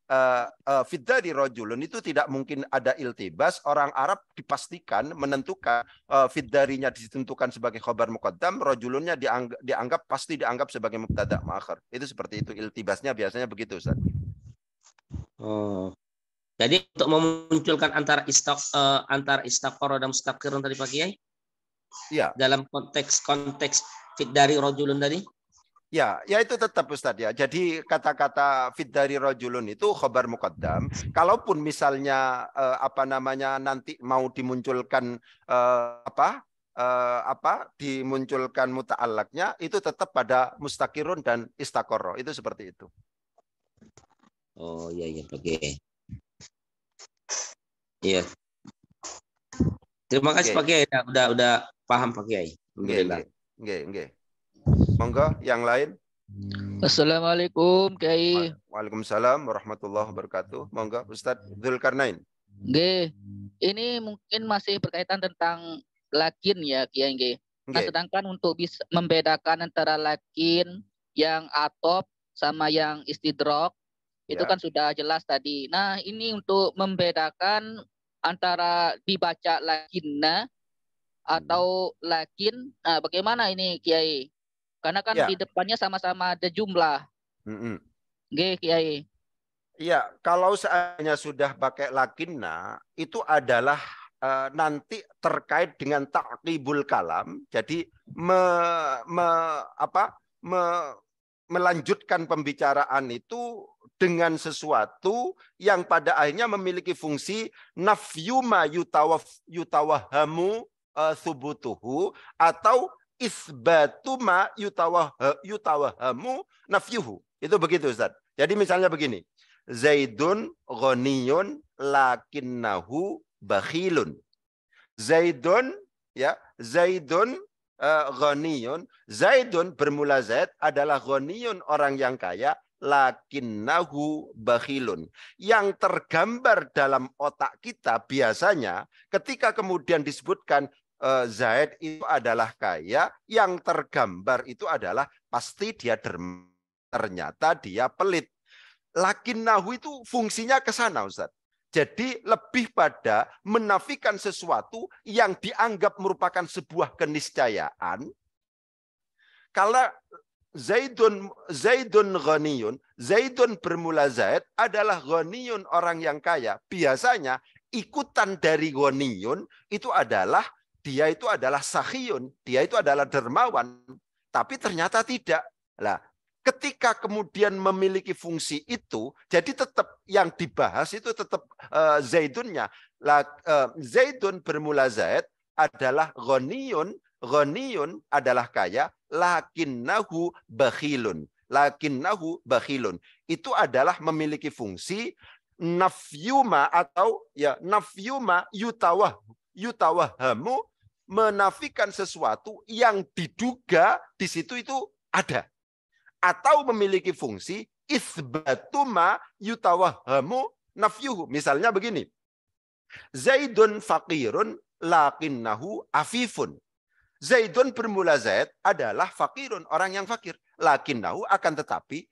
[SPEAKER 1] fiddari rojulun itu tidak mungkin ada iltibas, orang Arab dipastikan menentukan fiddarinya ditentukan sebagai khobar muqaddam, rojulunnya pasti dianggap sebagai mubtada muakhir. Itu seperti itu iltibasnya biasanya begitu Ustaz.
[SPEAKER 4] Jadi untuk memunculkan antara istaqorro dan mustaqirun tadi Pak Kiai?
[SPEAKER 1] Iya.
[SPEAKER 4] Dalam konteks fit dari rajulun tadi?
[SPEAKER 1] Ya itu tetap Ustaz ya. Jadi kata-kata fit dari rajulun itu khobar muqaddam. Kalaupun misalnya nanti mau dimunculkan dimunculkan muta'allaknya itu tetap pada mustaqirun dan istaqorro. Itu seperti itu.
[SPEAKER 4] Oh iya oke. Iya. Terima kasih Pak Kiai udah paham Pak Kiai. Alhamdulillah.
[SPEAKER 1] Nggih. Monggo yang lain.
[SPEAKER 2] Assalamualaikum Kiai.
[SPEAKER 1] Waalaikumsalam warahmatullahi wabarakatuh. Monggo Ustaz Dzulkarnain.
[SPEAKER 2] Nggih. Ini mungkin masih berkaitan tentang lakin ya Kiai nggih. Nah, sedangkan untuk bisa membedakan antara lakin yang atop sama yang istidrok itu kan sudah jelas tadi. Nah, ini untuk membedakan antara dibaca lakinna atau lakin. Nah, bagaimana ini Kiai? Karena kan di depannya sama-sama ada jumlah. Oke, Kiai.
[SPEAKER 1] Iya, kalau seandainya sudah pakai lakinna, itu adalah nanti terkait dengan ta'qibul kalam. Jadi melanjutkan pembicaraan itu dengan sesuatu yang pada akhirnya memiliki fungsi nafyu ma yutawahamu thubutuhu atau isbatu ma yutawahamu nafyuhu. Itu begitu, Ustaz. Jadi misalnya begini. Zaidun ghaniyun lakinnahu bakhilun. Zaidun ghaniyun. Zaidun bermula Zaid adalah ghaniyun, orang yang kaya, lakinnahu bakhilun. Yang tergambar dalam otak kita biasanya ketika kemudian disebutkan Zaid itu adalah kaya, yang tergambar itu adalah pasti dia dermawan, ternyata dia pelit. Lakinnahu itu fungsinya ke sana, Ustaz. Jadi lebih pada menafikan sesuatu yang dianggap merupakan sebuah keniscayaan. Kalau Zaidun ghaniyun, Zaidun bermula Zaid adalah ghaniyun, orang yang kaya. Biasanya ikutan dari ghaniyun itu adalah dia itu adalah sakhiyun, dia itu adalah dermawan. Tapi ternyata tidak. Lah, ketika kemudian memiliki fungsi itu, jadi tetap yang dibahas itu tetap Zaidunnya. Zaidun bermula Zaid adalah ghaniyun, ghaniyun adalah kaya, lakinnahu bakhilun. Lakinnahu bakhilun. Itu adalah memiliki fungsi nafyuma atau nafyuma yutawahamu, menafikan sesuatu yang diduga di situ itu ada. Atau memiliki fungsi isbatuma yutawahamu nafyuhu. Misalnya begini. Zaidun faqirun lakinnahu afifun. Zaidun bermula Zaid adalah faqirun, orang yang fakir. Lakinnahu, akan tetapi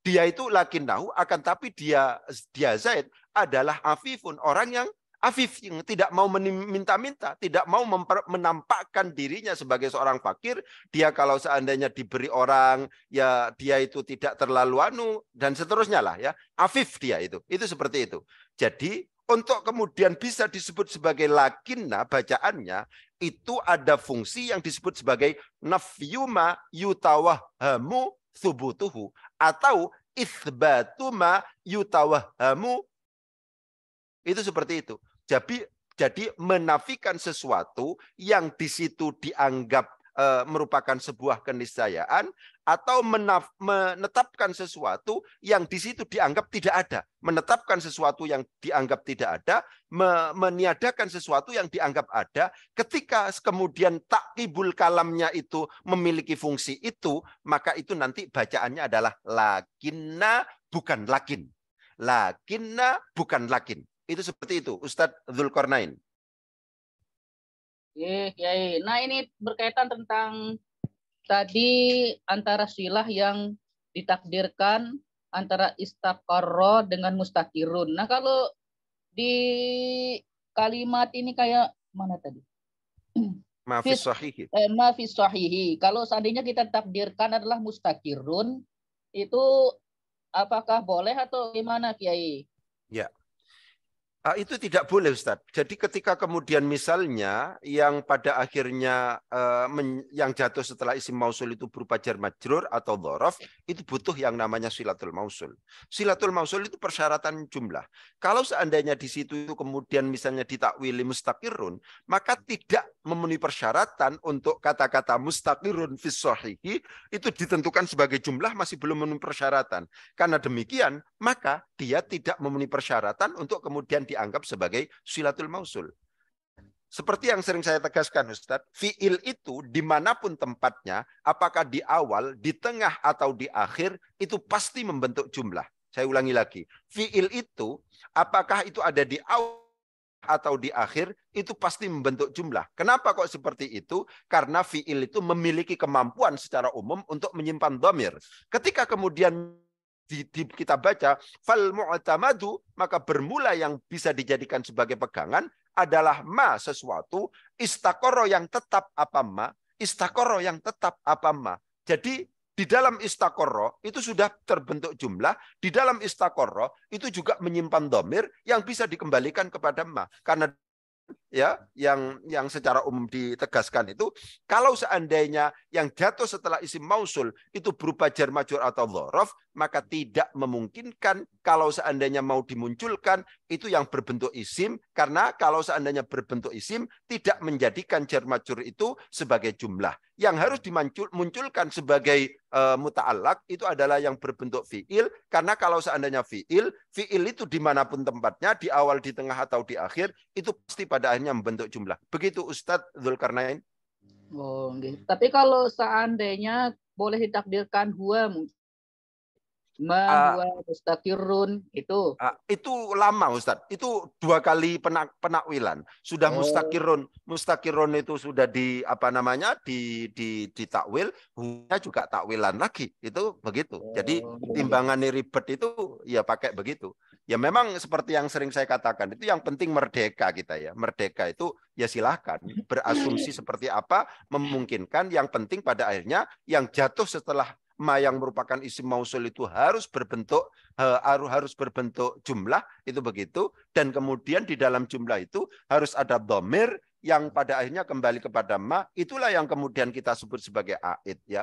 [SPEAKER 1] dia itu lakinnahu, akan tapi dia Zaid adalah afifun, orang yang afif, yang tidak mau meminta-minta, tidak mau menampakkan dirinya sebagai seorang fakir. Dia kalau seandainya diberi orang, ya dia itu tidak terlalu dan seterusnya lah ya. Afif dia itu seperti itu. Jadi untuk kemudian bisa disebut sebagai lakinna bacaannya, itu ada fungsi yang disebut sebagai nafyuma yutawahamu thubutuhu atau isbatuma yutawahamu. Itu seperti itu. Jadi menafikan sesuatu yang di situ dianggap merupakan sebuah keniscayaan, atau menetapkan sesuatu yang di situ dianggap tidak ada. Menetapkan sesuatu yang dianggap tidak ada, meniadakan sesuatu yang dianggap ada. Ketika kemudian takkibul kalamnya itu memiliki fungsi itu, maka itu nanti bacaannya adalah lakinna bukan lakin. Lakinna bukan lakin. Itu seperti itu, Ustadz Dzulqarnain.
[SPEAKER 2] Kiai. Nah, ini berkaitan tentang tadi antara silah yang ditakdirkan antara istaqarra dengan mustaqirun. Nah, kalau di kalimat ini kayak mana tadi?
[SPEAKER 1] Mafis sahihi.
[SPEAKER 2] Mafis sahihi. Kalau seandainya kita takdirkan adalah mustaqirun, itu apakah boleh atau gimana, Kiai?
[SPEAKER 1] Ya. Itu tidak boleh, Ustadz. Jadi ketika kemudian misalnya yang pada akhirnya yang jatuh setelah isim mausul itu berupa jar majrur atau dhorof, itu butuh yang namanya silatul mausul. Silatul mausul itu persyaratan jumlah. Kalau seandainya di situ itu kemudian misalnya ditakwili mustaqirun, maka tidak memenuhi persyaratan untuk kata-kata mustaqirun fis shahihi itu ditentukan sebagai jumlah, masih belum memenuhi persyaratan. Karena demikian, maka dia tidak memenuhi persyaratan untuk kemudian dianggap sebagai silatul mausul. Seperti yang sering saya tegaskan, Ustadz, fi'il itu dimanapun tempatnya, apakah di awal, di tengah, atau di akhir, itu pasti membentuk jumlah. Saya ulangi lagi. Fi'il itu, apakah itu ada di awal atau di akhir, itu pasti membentuk jumlah. Kenapa kok seperti itu? Karena fi'il itu memiliki kemampuan secara umum untuk menyimpan dhamir. Ketika kemudian kita baca fal mu'tamadu, maka bermula yang bisa dijadikan sebagai pegangan adalah ma, sesuatu istaqarra yang tetap apa ma, istaqarra yang tetap apa ma. Jadi di dalam istaqarra itu sudah terbentuk jumlah, di dalam istaqarra itu juga menyimpan dhamir yang bisa dikembalikan kepada ma. Karena ya yang secara umum ditegaskan itu kalau seandainya yang jatuh setelah isim mausul itu berupa jar majrur atau dzaraf, maka tidak memungkinkan kalau seandainya mau dimunculkan itu yang berbentuk isim, karena kalau seandainya berbentuk isim tidak menjadikan jar majrur itu sebagai jumlah. Yang harus dimunculkan sebagai muta'allaq itu adalah yang berbentuk fi'il, karena kalau seandainya fi'il itu dimanapun tempatnya, di awal, di tengah, atau di akhir, itu pasti pada akhirnya membentuk jumlah. Begitu Ustadz Dzulkarnain.
[SPEAKER 2] Oh, gitu. Tapi kalau seandainya boleh ditakdirkan huwa mungkin ma huwa mustaqirrun itu
[SPEAKER 1] lama Ustadz. Itu 2 kali penakwilan. Sudah mustaqirun itu sudah ditakwil, huwa juga takwilan lagi. Itu begitu. Jadi timbangan ribet itu ya pakai begitu. Ya memang seperti yang sering saya katakan, itu yang penting merdeka kita ya. Merdeka itu ya silahkan berasumsi seperti apa memungkinkan, yang penting pada akhirnya yang jatuh setelah ma yang merupakan isim mausul itu harus berbentuk jumlah, itu begitu, dan kemudian di dalam jumlah itu harus ada dhamir yang pada akhirnya kembali kepada ma, itulah yang kemudian kita sebut sebagai aid ya.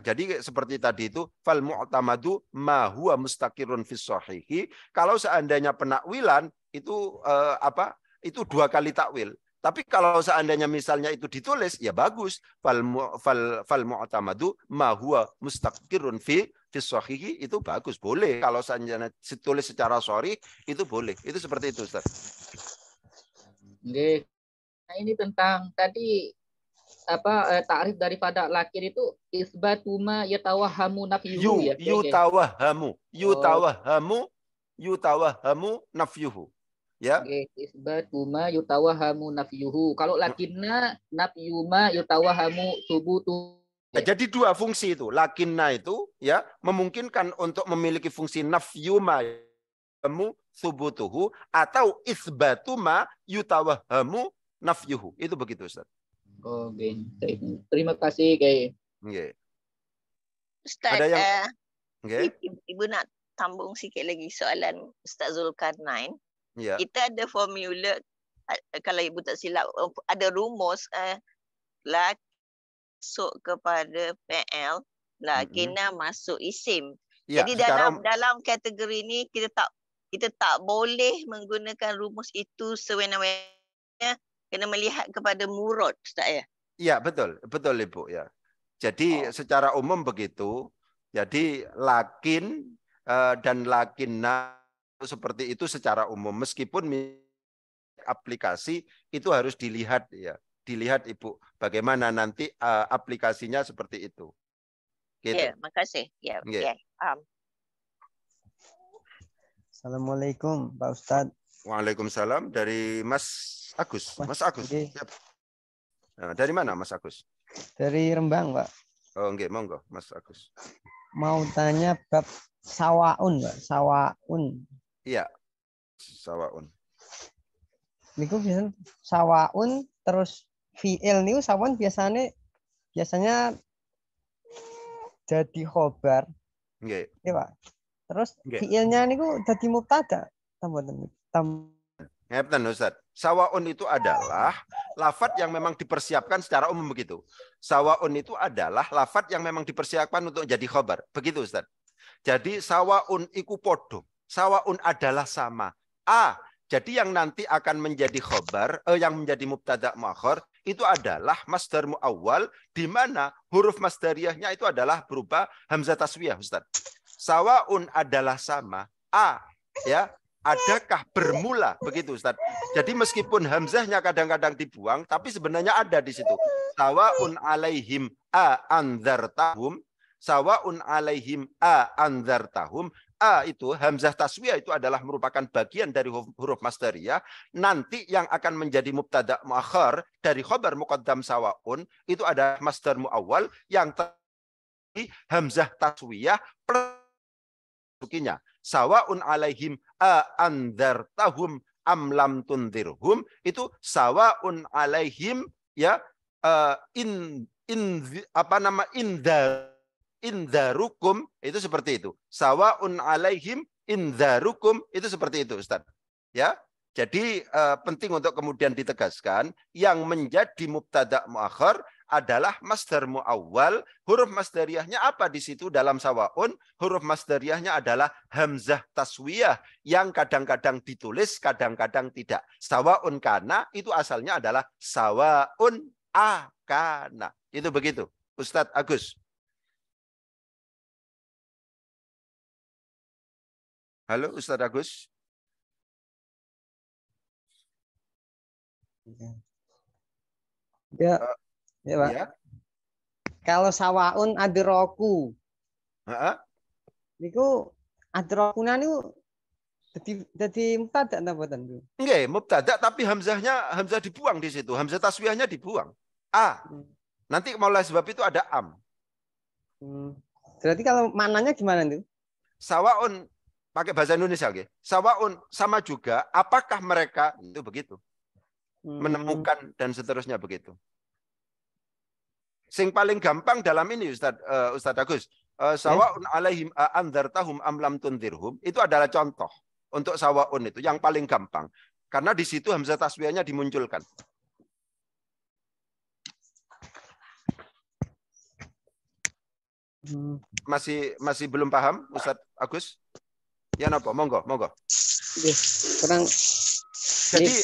[SPEAKER 1] Jadi seperti tadi itu fal mu'tamadu ma huwa mustaqirun fis shahihi. Kalau seandainya penakwilan itu itu 2 kali takwil. Tapi kalau seandainya misalnya itu ditulis, ya bagus. Fal mu'tamadu ma huwa mustaqirun fi shahihi, itu bagus, boleh. Kalau seandainya ditulis secara sharih itu boleh. Itu seperti itu, Ustaz.
[SPEAKER 2] Oke. Nah, ini tentang tadi takrif daripada lakir itu isbatuma yatawahamu nafyuhu ya.
[SPEAKER 1] Yutawahamu nafyuhu. Ya.
[SPEAKER 2] Isbatuma yutawahamu nafyuhu. Kalau lakinna nafyuma yutawahamu subutu.
[SPEAKER 1] Ya, jadi 2 fungsi itu. Lakinna itu ya memungkinkan untuk memiliki fungsi nafyuma subutuhu atau isbatuma yutawahamu nafyuhu. Itu begitu, Ustaz.
[SPEAKER 2] Oke. Terima kasih, Kay.
[SPEAKER 1] Okay.
[SPEAKER 5] Ustaz,
[SPEAKER 1] ada yang
[SPEAKER 5] Ibu nak sambung sikit lagi soalan Ustaz Zulkarnain.
[SPEAKER 1] Ya.
[SPEAKER 5] Kita ada formula, kalau ibu tak silap, ada rumus masuk kepada PL, lakinna masuk isim.
[SPEAKER 1] Ya,
[SPEAKER 5] jadi dalam kategori ini kita tak boleh menggunakan rumus itu sewenang-wenang, kena melihat kepada murad, Ustaz ya?
[SPEAKER 1] Iya, betul Ibu ya. Jadi secara umum begitu. Jadi lakin dan lakinna seperti itu secara umum, meskipun aplikasi itu harus dilihat ya. Dilihat Ibu bagaimana nanti aplikasinya seperti itu. Gitu.
[SPEAKER 5] Ya, makasih. Ya,
[SPEAKER 1] yeah.
[SPEAKER 6] Assalamualaikum Pak Ustadz.
[SPEAKER 1] Waalaikumsalam, dari Mas Agus. Mas Agus.
[SPEAKER 6] Okay.
[SPEAKER 1] Nah, dari mana Mas Agus?
[SPEAKER 6] Dari Rembang, Pak.
[SPEAKER 1] Oh, enggak, monggo Mas Agus.
[SPEAKER 6] Mau tanya bab sawaun, Pak. Sawaun.
[SPEAKER 1] Iya. Sawaun.
[SPEAKER 6] Niku biasanya sawaun terus fi'il niku sawaun biasanya jadi khobar.
[SPEAKER 1] Nggih.
[SPEAKER 6] Iya, Pak. Terus fi'ilnya niku dadi mubtada.
[SPEAKER 1] Ngeten Ustaz. Sawaun itu adalah lafadz yang memang dipersiapkan secara umum begitu. Sawaun itu adalah lafadz yang memang dipersiapkan untuk jadi khobar. Begitu Ustaz. Jadi sawaun iku podo. Sawaun adalah sama. Jadi yang nanti akan menjadi khobar, yang menjadi mubtada muakhar itu adalah masdar muawwal, di mana huruf masdariyahnya itu adalah berupa hamzah taswiyah, Ustaz. Sawaun adalah sama. Ya, adakah bermula, begitu Ustaz. Jadi meskipun hamzahnya kadang-kadang dibuang, tapi sebenarnya ada di situ. Sawaun alaihim anzartahum, sawaun alaihim anzartahum. Itu hamzah taswiyah itu adalah merupakan bagian dari huruf masdariyah. Nanti yang akan menjadi mubtada muakhar dari khobar muqaddam sawaun itu adalah masdar muawwal yang tadi hamzah taswiyah plus memasukinya. Sawaun alaihim andzartahum am lam tundirhum, itu sawaun alaihim ya, indarukum itu seperti itu. Sawaun alaihim indarukum itu seperti itu, Ustaz. Ya. Jadi penting untuk kemudian ditegaskan yang menjadi mubtada muakhar adalah masdar muawwal. Huruf masdariyahnya apa di situ dalam sawaun? Huruf masdariyahnya adalah hamzah taswiyah yang kadang-kadang ditulis, kadang-kadang tidak. Sawaun kana itu asalnya adalah sawaun akana. Itu begitu, Ustadz Agus. Halo, Ustadz Agus.
[SPEAKER 6] Ya, ya Pak.
[SPEAKER 1] Ya.
[SPEAKER 6] Kalau sawaun adroku, niku adrokuna niku jadi mubtada ta mboten?
[SPEAKER 1] Nggih, mubtada tapi hamzah dibuang di situ. Hamzah taswiyahnya dibuang. Nanti mulai sebab itu ada am.
[SPEAKER 6] Berarti kalau maknanya gimana itu?
[SPEAKER 1] Sawaun pakai bahasa Indonesia nggih. Sawaun sama juga apakah mereka itu begitu. Menemukan dan seterusnya begitu. Sing paling gampang dalam ini Ustadz Agus, sawaun alaihim andzartahum am lam tundirhum itu adalah contoh untuk sawaun itu yang paling gampang karena di situ hamzah taswiyahnya dimunculkan. Masih belum paham Ustadz Agus? Ya napa? Monggo.
[SPEAKER 6] Kurang.
[SPEAKER 1] Jadi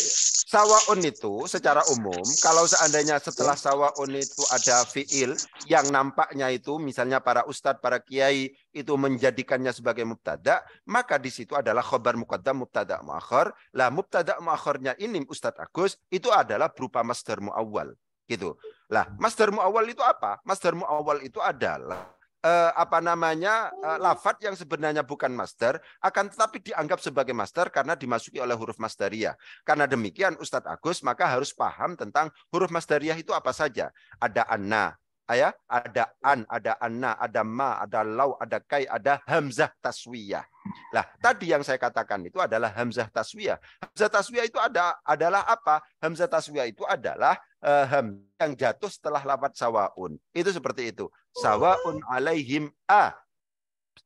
[SPEAKER 1] sawaun itu secara umum kalau seandainya setelah sawaun itu ada fiil yang nampaknya itu misalnya para ustadz, para kiai itu menjadikannya sebagai mubtada, maka di situ adalah khobar muqaddam mubtada muakhar. Lah mubtada muakharnya ini Ustadz Agus itu adalah berupa masdar muawwal gitu. Lah masdar muawwal itu apa? Masdar muawwal itu adalah lafadz yang sebenarnya bukan masdar akan tetapi dianggap sebagai masdar karena dimasuki oleh huruf masdariyah. Karena demikian Ustadz Agus maka harus paham tentang huruf masdariyah itu apa saja. Ada anna, ada an, ada anna, ada ma, ada lau, ada kai, ada hamzah taswiyah. Lah, tadi yang saya katakan itu adalah hamzah taswiyah. Hamzah taswiyah itu adalah apa? Hamzah taswiyah itu adalah yang jatuh setelah lafadz sawaun. Itu seperti itu. Sawaun alaihim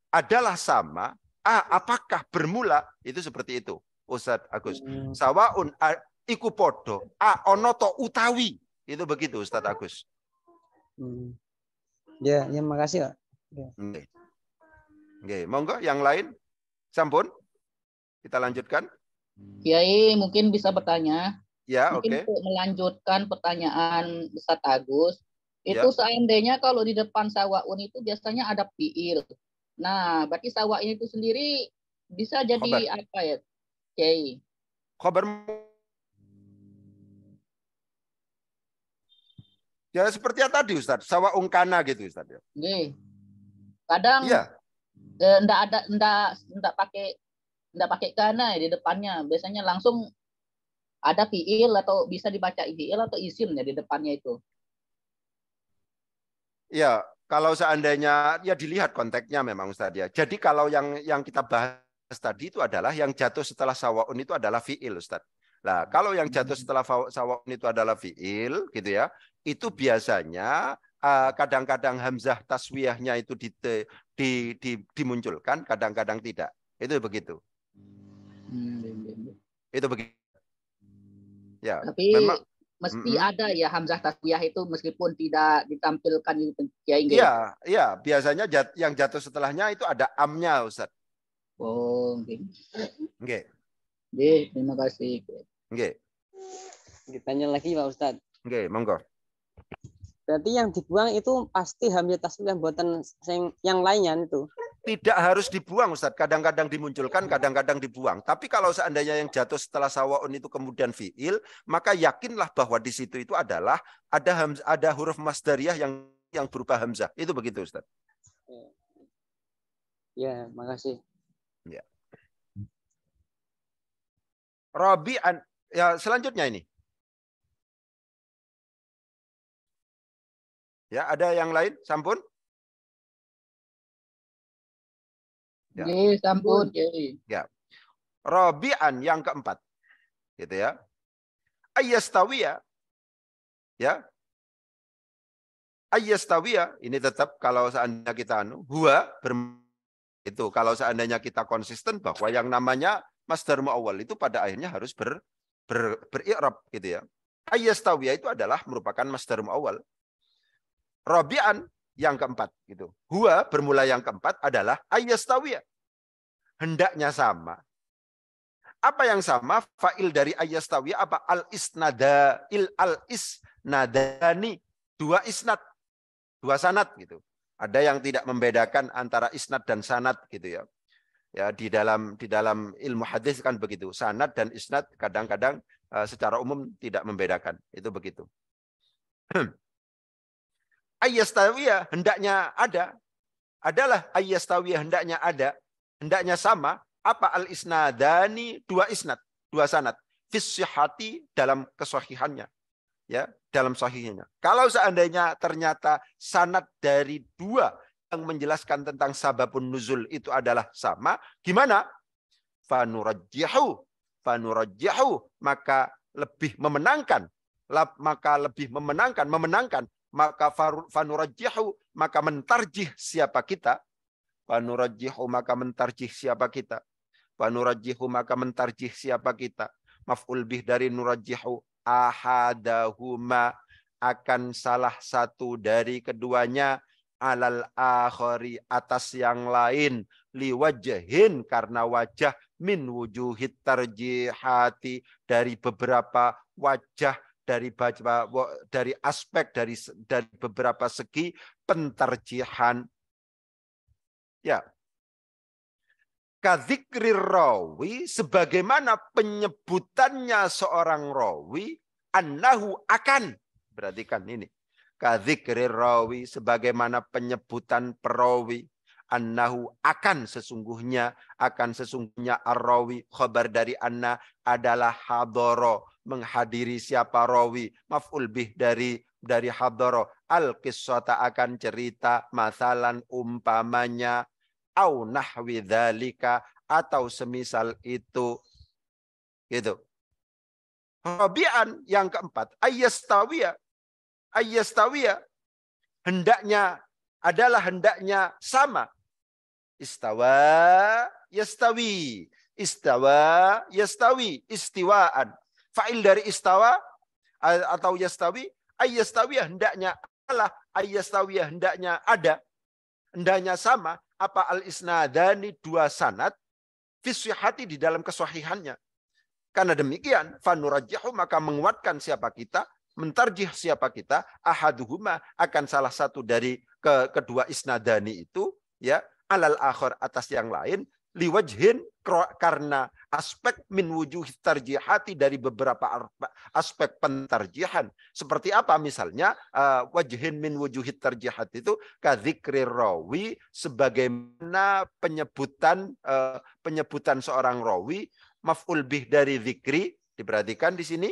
[SPEAKER 1] adalah sama. Apakah bermula? Itu seperti itu, Ustadz Agus. Sawaun iku podo. Onoto utawi. Itu begitu, Ustadz Agus.
[SPEAKER 6] Ya, makasih, Pak.
[SPEAKER 1] Oke, monggo yang lain. Sampun. Kita lanjutkan.
[SPEAKER 2] Kiai mungkin bisa bertanya.
[SPEAKER 1] Ya,
[SPEAKER 2] mungkin
[SPEAKER 1] oke.
[SPEAKER 2] untuk melanjutkan pertanyaan Ustadz Agus, itu seandainya kalau di depan sawaun itu biasanya ada fiil. Nah, berarti sawaun itu sendiri bisa jadi khobar. Apa ya, Kiai?
[SPEAKER 1] Khobar. Ya seperti yang tadi Ustaz, sawaun kana gitu Ustaz ya.
[SPEAKER 2] Kadang enggak pakai kana di depannya. Biasanya langsung ada fiil atau bisa dibaca fiil atau isim ya di depannya itu.
[SPEAKER 1] Ya, kalau seandainya ya dilihat konteksnya memang Ustaz ya. Jadi kalau yang kita bahas tadi itu adalah yang jatuh setelah sawaun itu adalah fiil Ustaz. Nah, kalau yang jatuh setelah sawaun itu adalah fiil gitu ya. Itu biasanya kadang-kadang hamzah taswiyahnya itu dimunculkan, kadang-kadang tidak. Itu begitu. Itu begitu. Ya,
[SPEAKER 2] tapi
[SPEAKER 1] memang
[SPEAKER 2] mesti ada ya hamzah taswiyah itu meskipun tidak ditampilkan itu.
[SPEAKER 1] Iya, iya, biasanya yang jatuh setelahnya itu ada amnya, Ustaz.
[SPEAKER 2] Oh,
[SPEAKER 1] nggih.
[SPEAKER 2] Terima kasih.
[SPEAKER 1] Nggih.
[SPEAKER 6] Ditanya lagi Pak Ustaz.
[SPEAKER 1] Nggih, monggo.
[SPEAKER 6] Berarti yang dibuang itu pasti hamzah taswiyah buatan yang lainnya itu.
[SPEAKER 1] Tidak harus dibuang Ustaz, kadang-kadang dimunculkan, kadang-kadang dibuang. Tapi kalau seandainya yang jatuh setelah sawaun itu kemudian fiil, maka yakinlah bahwa di situ itu adalah ada huruf masdariyah yang berupa hamzah. Itu begitu Ustaz.
[SPEAKER 6] Ya, makasih.
[SPEAKER 1] Ya. Rabi'an, ya selanjutnya ini. Ya, ada yang lain? Sampun? Ya.
[SPEAKER 2] Sampun, Kiai.
[SPEAKER 1] Ya. Rabi'an yang keempat. Gitu ya. Ayyastawiya. Ya. Ayyastawiya, ini tetap kalau seandainya kita huwa itu kalau seandainya kita konsisten bahwa yang namanya masdar muawwal itu pada akhirnya harus beri'rab gitu ya. Ayyastawiya itu adalah merupakan masdar muawwal. Rabi'an yang keempat gitu. Huwa bermula yang keempat adalah ayyastawiya. Hendaknya sama. Apa yang sama? Fa'il dari ayyastawiya apa? Al-isnadani. Dua isnad. Dua sanad gitu. Ada yang tidak membedakan antara isnad dan sanad gitu ya. Ya di dalam ilmu hadis kan begitu. Sanad dan isnad kadang-kadang secara umum tidak membedakan. Itu begitu. Ayyastawiyah hendaknya ada. Adalah ayyastawiyah hendaknya ada. Hendaknya sama. Apa al-isnadani? Dua isnad. Dua sanad. Fis sihhati dalam kesahihannya. Ya, dalam sahihnya. Kalau seandainya ternyata sanad dari dua yang menjelaskan tentang sababun nuzul itu adalah sama, gimana? Fanurajjihu, maka lebih memenangkan, maka fanurajjihu, maka mentarjih siapa kita? Fanurajjihu, maka mentarjih siapa kita? Fanurajjihu, maka mentarjih siapa kita? Maf'ul bih dari nurajjihu. Ahadahuma akan salah satu dari keduanya alal akhari atas yang lain liwajhin karena wajah min wujuhit tarjihati dari beberapa wajah dari aspek dari beberapa segi pentarjihan ya. Kadzikrir rawi, sebagaimana penyebutannya seorang rawi, annahu akan. Perhatikan ini. Kadzikrir rawi, sebagaimana penyebutan perawi, annahu akan sesungguhnya ar-rawi, khabar dari anna adalah hadoro, menghadiri siapa rawi, maf'ul bih dari hadoro, al-qissata akan cerita, masalan umpamanya, au nahwi dzalika atau semisal itu gitu. Rabi'an yang keempat ayyastawiya hendaknya sama. Istawa yastawi istiwaan. Fa'il dari istawa atau yastawi ayyastawiya hendaknya ada, hendaknya sama. Apa al-isnadani dua sanad fi sihhati di dalam kesahihannya. Karena demikian fanurajjihu maka menguatkan siapa kita, mentarjih siapa kita, ahaduhuma akan salah satu dari kedua isnadani itu ya alal akhir atas yang lain liwajhin karena aspek min wujuh tarjihati dari beberapa aspek pentarjihan. Seperti apa misalnya wajhin min wujuh tarjihati itu kadzikrir rawi sebagaimana penyebutan seorang rawi maf'ul bih dari zikri. Diperhatikan di sini.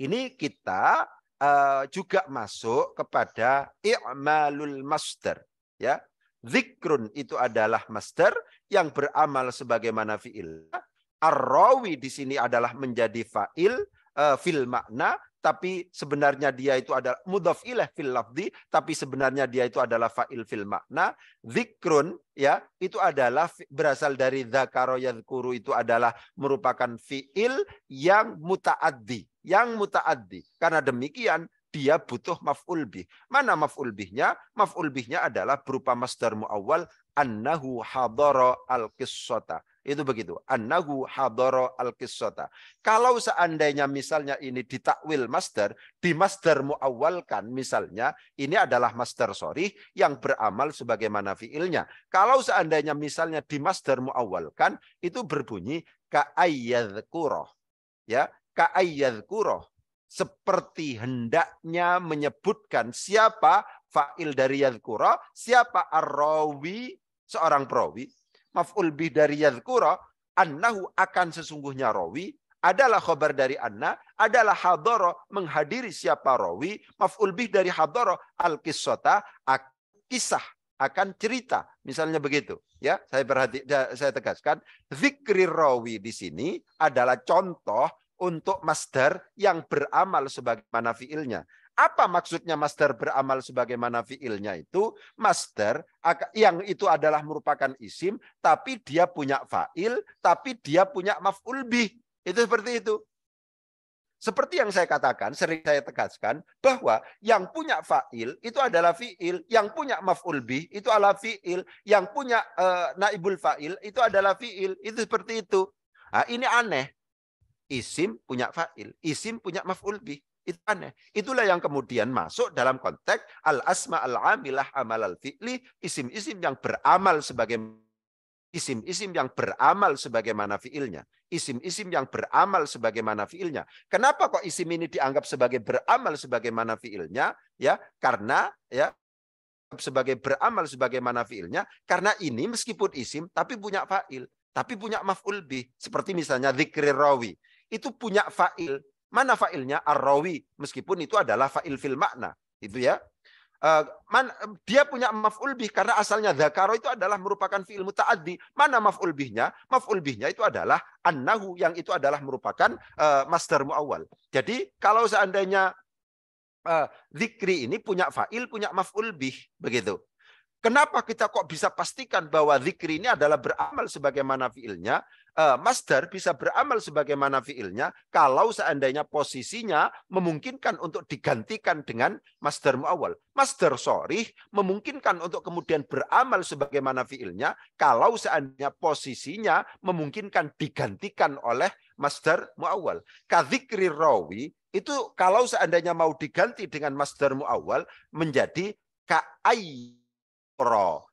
[SPEAKER 1] Ini kita juga masuk kepada i'malul masdar ya. Zikrun itu adalah masdar yang beramal sebagaimana fi'il. Ar-rawi di sini adalah menjadi fa'il fil makna, tapi sebenarnya dia itu adalah mudhaf ilaih fil lafzi, tapi sebenarnya dia itu adalah fa'il fil makna. Zikrun ya, itu adalah berasal dari dzakara yadhkuru, itu adalah merupakan fi'il yang muta'addi, Karena demikian dia butuh maf'ul bih. Mana maf'ul bihnya? Maf'ul bihnya adalah berupa masdar muawwal annahu hadara al-qissata. Itu begitu. Annahu hadara al-qissata. Kalau seandainya misalnya ini ditakwil masdar, di masdar muawwalkan misalnya, ini adalah masdar sharih yang beramal sebagaimana fiilnya. Kalau seandainya misalnya di masdar muawwalkan, itu berbunyi ka'ayyadhkurah. Ya, ka'ayyadhkurah. Seperti hendaknya menyebutkan siapa fa'il dari yadhkura, siapa ar-rawi, seorang perawi. Maf'ul bih dari yadhkura, annahu akan sesungguhnya rawi, adalah khabar dari anna, adalah hadara, menghadiri siapa rawi. Maf'ul bih dari hadara, al-qissata, kisah.
[SPEAKER 7] akan cerita. Misalnya begitu. Ya, saya tegaskan, zikri rawi di sini adalah contoh untuk masdar yang beramal sebagaimana fiilnya. Apa maksudnya masdar beramal sebagaimana fiilnya itu? Masdar yang itu adalah merupakan isim, tapi dia punya fa'il, tapi dia punya maf'ul bih. Itu seperti itu. Seperti yang saya katakan, sering saya tegaskan, bahwa yang punya fa'il itu adalah fi'il, yang punya maf'ul bih itu adalah fi'il, yang punya naibul fa'il itu adalah fi'il. Itu seperti itu. Nah, ini aneh. Isim punya fa'il, isim punya maf'ul bih. Itu aneh. Itulah yang kemudian masuk dalam konteks al-asma al-amilah amal al-fi'li, isim-isim yang beramal sebagai isim-isim yang beramal sebagaimana fi'ilnya. Isim-isim yang beramal sebagaimana fi'ilnya. Kenapa kok isim ini dianggap sebagai beramal sebagaimana fi'ilnya? Ya, karena ya sebagai beramal sebagaimana fi'ilnya, karena ini meskipun isim tapi punya fa'il, tapi punya maf'ul bih. Seperti misalnya dzikrir rawi. Itu punya fa'il. Mana fa'ilnya? Ar-rawi. Meskipun itu adalah fa'il fil makna. Itu ya. Dia punya maf'ul bih karena asalnya dzakara itu adalah merupakan fi'il muta'addi. Mana maf'ul bihnya? Maf'ul bihnya itu adalah annahu, yang itu adalah merupakan masdar muawwal. Jadi kalau seandainya dzikri ini punya fa'il, punya maf'ul bih, begitu. Kenapa kita kok bisa pastikan bahwa dzikri ini adalah beramal sebagaimana fiilnya? Masdar bisa beramal sebagaimana fiilnya kalau seandainya posisinya memungkinkan untuk digantikan dengan masdar muawwal. Masdar sharih memungkinkan untuk kemudian beramal sebagaimana fiilnya kalau seandainya posisinya memungkinkan digantikan oleh masdar muawwal. Kadzikri rawi itu kalau seandainya mau diganti dengan masdar muawwal menjadi ka'ayyadhkura.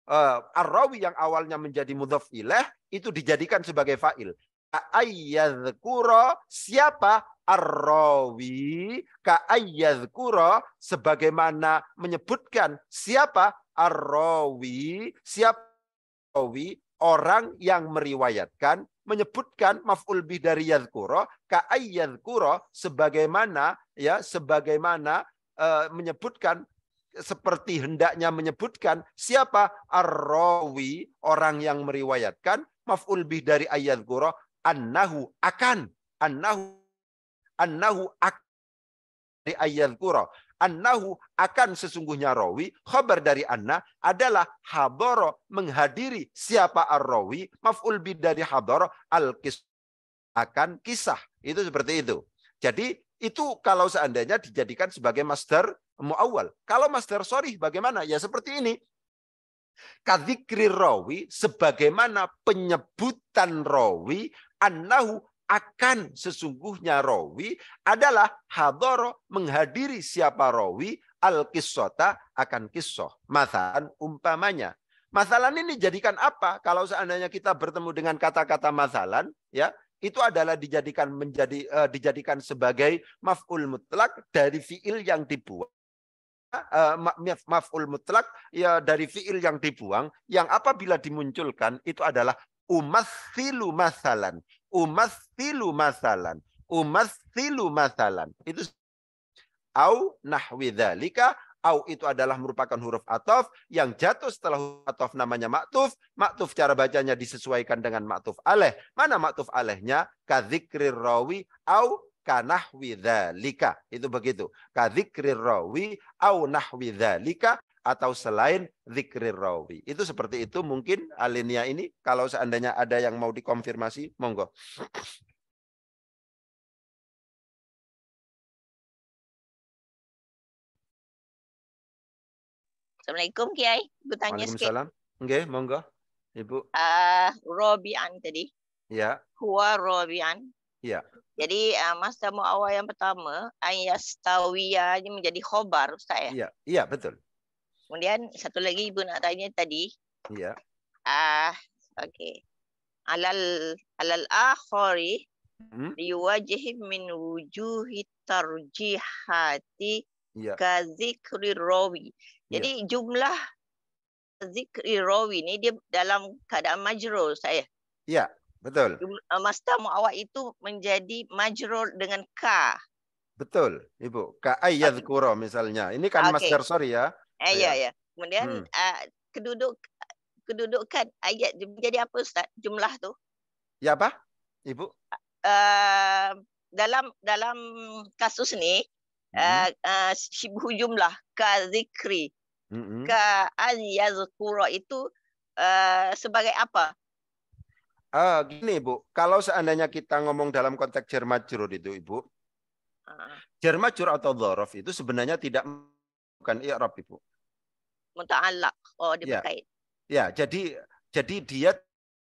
[SPEAKER 7] Ar-rawi yang awalnya menjadi mudhaf ilaih itu dijadikan sebagai fa'il. Ka'ayyadhkura, siapa? Ar-rawi. Ka'ayyadhkura, sebagaimana menyebutkan siapa? Ar-rawi. Siapa rawi? Orang yang meriwayatkan, menyebutkan maf'ul bih dari yadhkura. Ka'ayyadhkura, sebagaimana menyebutkan, seperti hendaknya menyebutkan siapa? Ar-rawi, orang yang meriwayatkan, maf'ul bih dari ayyadhkura, annahu akan, annahu akan dari ayyadhkura, annahu akan, sesungguhnya rawi, khabar dari anna adalah hadara, menghadiri. Siapa ar-rawi? Maf'ul bih dari hadara, al-qis, akan kisah. Itu seperti itu. Jadi itu kalau seandainya dijadikan sebagai masdar muawwal. Kalau masdar sharih bagaimana? Ya seperti ini. Kadzikri rawi, sebagaimana penyebutan rawi, annahu akan, sesungguhnya rawi adalah hadara, menghadiri siapa rawi, al-qissata, akan kisah. Mathalan, umpamanya. Mathalan ini jadikan apa? Kalau seandainya kita bertemu dengan kata-kata mathalan, ya, itu adalah dijadikan sebagai maf'ul mutlak dari fi'il yang dibuang. Maf'ul mutlak ya dari fi'il yang dibuang, yang apabila dimunculkan itu adalah umatsilu masalan, umatsilu masalan, umatsilu masalan. Itu au nahwi dzalika. Au itu adalah merupakan huruf ataf yang jatuh setelah huruf ataf namanya maktuf. Maktuf cara bacanya disesuaikan dengan maktuf alaih. Mana maktuf alaihnya? Kadzikrir rawi au kanahwi dzalika. Itu begitu. Kadzikrir rawi au nahwi dzalika, atau selain dzikrir rawi. Itu seperti itu mungkin alinea ini. Kalau seandainya ada yang mau dikonfirmasi, monggo.
[SPEAKER 5] Assalamualaikum Kiai. Ibu tanya sikit.
[SPEAKER 7] Waalaikumsalam. Nggih, monggo. Ibu.
[SPEAKER 5] Robian tadi.
[SPEAKER 7] Ya.
[SPEAKER 5] Huwa robian.
[SPEAKER 7] Ya.
[SPEAKER 5] Jadi masdar muawwal yang pertama, ayastawiya, ini menjadi khobar, Ustaz ya?
[SPEAKER 7] Iya, iya betul.
[SPEAKER 5] Kemudian satu lagi Ibu nak tanya tadi.
[SPEAKER 7] Iya.
[SPEAKER 5] Okey. Alal akhari liwajih min wujuhi tarjihati ka zikri rawi. Jadi jumlah zikri rawi ini dia dalam keadaan majrur saya.
[SPEAKER 7] Iya, betul.
[SPEAKER 5] Masdar muawwal itu menjadi majrur dengan ka.
[SPEAKER 7] Betul, Ibu. Ka ayyadhkura misalnya. Ini kan masdar sorry ya.
[SPEAKER 5] Ya,
[SPEAKER 7] Ya.
[SPEAKER 5] ya. Kemudian kedudukan ayat menjadi apa Ustaz? Jumlah tu?
[SPEAKER 7] Ya apa, Ibu?
[SPEAKER 5] Dalam kasus ni syibhu jumlah ka zikri ka an yazkura itu sebagai apa?
[SPEAKER 7] Gini Bu, kalau seandainya kita ngomong dalam konteks jar majrur itu Ibu, jar majrur atau dzaraf itu sebenarnya tidak bukan i'rab Ibu.
[SPEAKER 5] Muta'allaq. Oh, dia
[SPEAKER 7] Ya.
[SPEAKER 5] berkait.
[SPEAKER 7] Ya, jadi dia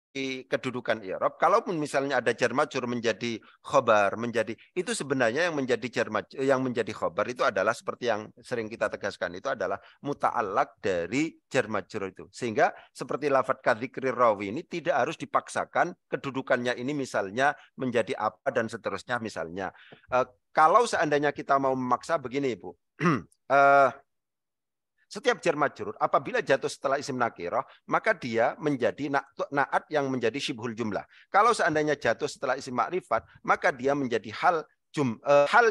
[SPEAKER 7] di kedudukan i'rab. Kalaupun misalnya ada jar majrur menjadi khobar, menjadi itu sebenarnya yang menjadi jar majrur, yang menjadi khobar itu adalah seperti yang sering kita tegaskan, itu adalah muta'allaq dari jar majrur itu. Sehingga seperti lafadz kadzikri rawi ini tidak harus dipaksakan kedudukannya ini misalnya menjadi apa dan seterusnya misalnya. Kalau seandainya kita mau memaksa begini Ibu. Setiap jar majrur apabila jatuh setelah isim nakirah, maka dia menjadi naat yang menjadi syibhul jumlah. Kalau seandainya jatuh setelah isim makrifat, maka dia menjadi hal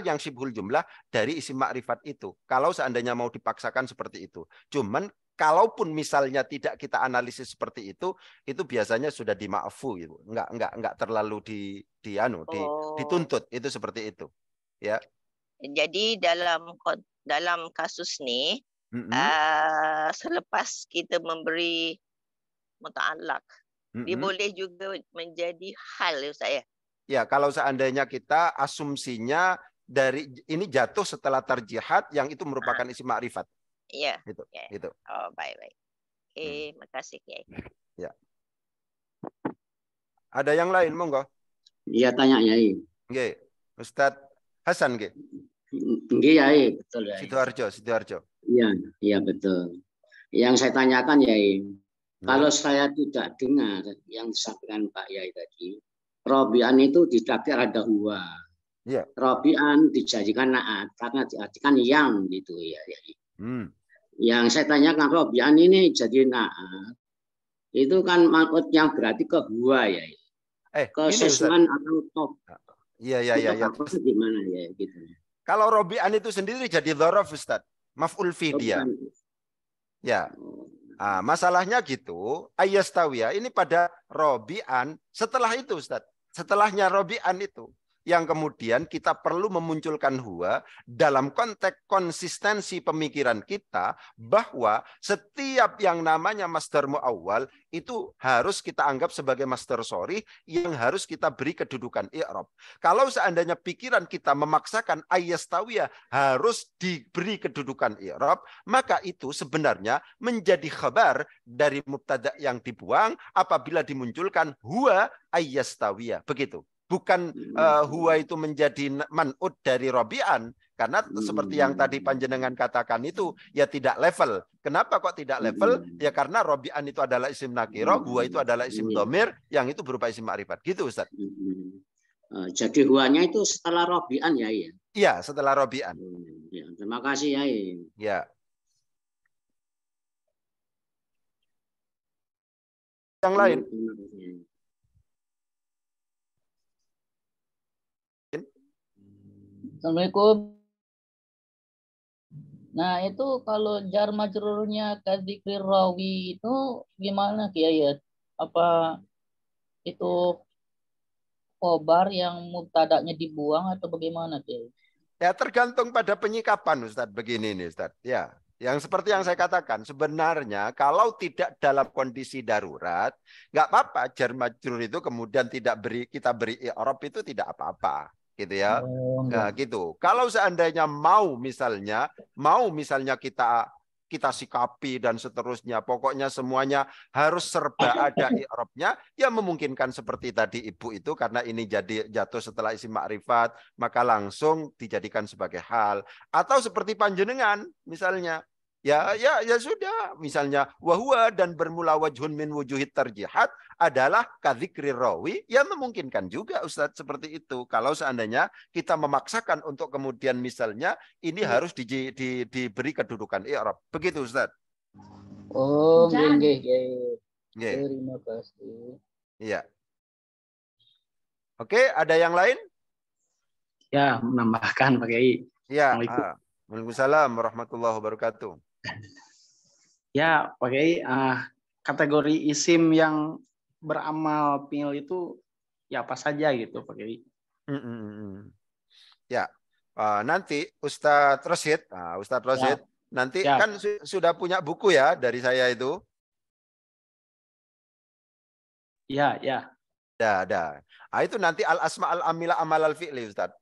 [SPEAKER 7] yang syibhul jumlah dari isim makrifat itu. Kalau seandainya mau dipaksakan seperti itu. Cuman kalaupun misalnya tidak kita analisis seperti itu biasanya sudah dima'fu gitu. Enggak terlalu dituntut itu seperti itu. Ya.
[SPEAKER 5] Jadi dalam kasus ni selepas kita memberi muta'allaq, dia boleh juga menjadi hal Ustaz ya?
[SPEAKER 7] Ya, kalau seandainya kita asumsinya dari ini jatuh setelah tarjihat yang itu merupakan isim ma'rifat.
[SPEAKER 5] Iya.
[SPEAKER 7] Gitu.
[SPEAKER 5] Oh, baik. Oke, makasih Kiai.
[SPEAKER 7] Ya. Ada yang lain monggo?
[SPEAKER 8] Iya, tanya Yai.
[SPEAKER 7] Nggih. Ustadz Hasan nggih.
[SPEAKER 8] Nggih Yai, betul Yai.
[SPEAKER 7] Sidoarjo.
[SPEAKER 8] Iya betul. Yang saya tanyakan Yai, kalau saya tidak dengar yang disampaikan Pak Yai tadi, Robian itu ditakdir ada huwa.
[SPEAKER 7] Iya.
[SPEAKER 8] Robian dijadikan naat karena diartikan yang gitu ya Yai. Yang saya tanyakan Robian ini jadi naat, itu kan maksudnya berarti ke huwa Yai. Kesesuaian atau top.
[SPEAKER 7] Iya.
[SPEAKER 8] Gimana ya gitu.
[SPEAKER 7] Kalau Robian itu sendiri jadi dzaraf Ustaz. Maf'ul fi dia. Ya. Masalahnya gitu, ayastawiyah ini pada Robian setelah itu Ustaz. Setelahnya Robian itu yang kemudian kita perlu memunculkan huwa dalam konteks konsistensi pemikiran kita bahwa setiap yang namanya masdar muawwal itu harus kita anggap sebagai masdar sharih yang harus kita beri kedudukan i'rab. Kalau seandainya pikiran kita memaksakan ayastawiyah harus diberi kedudukan i'rab, maka itu sebenarnya menjadi khabar dari mubtada yang dibuang apabila dimunculkan huwa ayastawiyah. Begitu. Bukan huwa itu menjadi man'ud dari Robian. Karena seperti yang tadi panjenengan katakan itu, ya tidak level. Kenapa kok tidak level? Ya karena Robian itu adalah isim nakirah, huwa itu adalah isim domir, yang itu berupa isim ma'rifat. Gitu Ustaz.
[SPEAKER 8] Jadi huwanya itu setelah Robian ya?
[SPEAKER 7] Iya, setelah Robian.
[SPEAKER 8] Ya, terima kasih ya.
[SPEAKER 7] Ya. Yang lain?
[SPEAKER 2] Assalamualaikum. Nah, itu kalau jar majrurnya kadzikri rawi itu gimana Kiai ya? Apa itu khobar yang mubtada'nya dibuang atau bagaimana Kiai?
[SPEAKER 7] Ya tergantung pada penyikapan Ustadz. Begini nih Ustadz. Ya, yang seperti yang saya katakan, sebenarnya kalau tidak dalam kondisi darurat, nggak apa-apa jar majrur itu kemudian kita beri i'rab itu tidak apa-apa. Gitu ya. Nah, gitu. Kalau seandainya mau misalnya kita sikapi dan seterusnya, pokoknya semuanya harus serba ada i'rabnya, ya memungkinkan seperti tadi Ibu itu karena ini jatuh setelah isim ma'rifat, maka langsung dijadikan sebagai hal. Atau seperti panjenengan misalnya, ya sudah, misalnya wahwa dan bermula wajhun min wujuhit tarjihat adalah kadzikri rawi, ya memungkinkan juga Ustadz seperti itu. Kalau seandainya kita memaksakan untuk kemudian misalnya ini harus diberi kedudukan i'rab. Begitu Ustadz.
[SPEAKER 2] Oh, nggih. Terima kasih.
[SPEAKER 7] Iya. Oke, ada yang lain?
[SPEAKER 9] Ya, menambahkan Pak Kiai.
[SPEAKER 7] Ya. Waalaikumsalam warahmatullahi wabarakatuh.
[SPEAKER 9] Ya, pakai kategori isim yang beramal fi'il itu ya apa saja gitu, pakai.
[SPEAKER 7] Ya, nanti Ustadz Rosid, Ustadz Rosid, nanti
[SPEAKER 9] Ya.
[SPEAKER 7] kan sudah punya buku ya dari saya itu.
[SPEAKER 9] Ya, ya.
[SPEAKER 7] Ada. Itu nanti al-asma al-amila amal al-fi'li, Ustadz.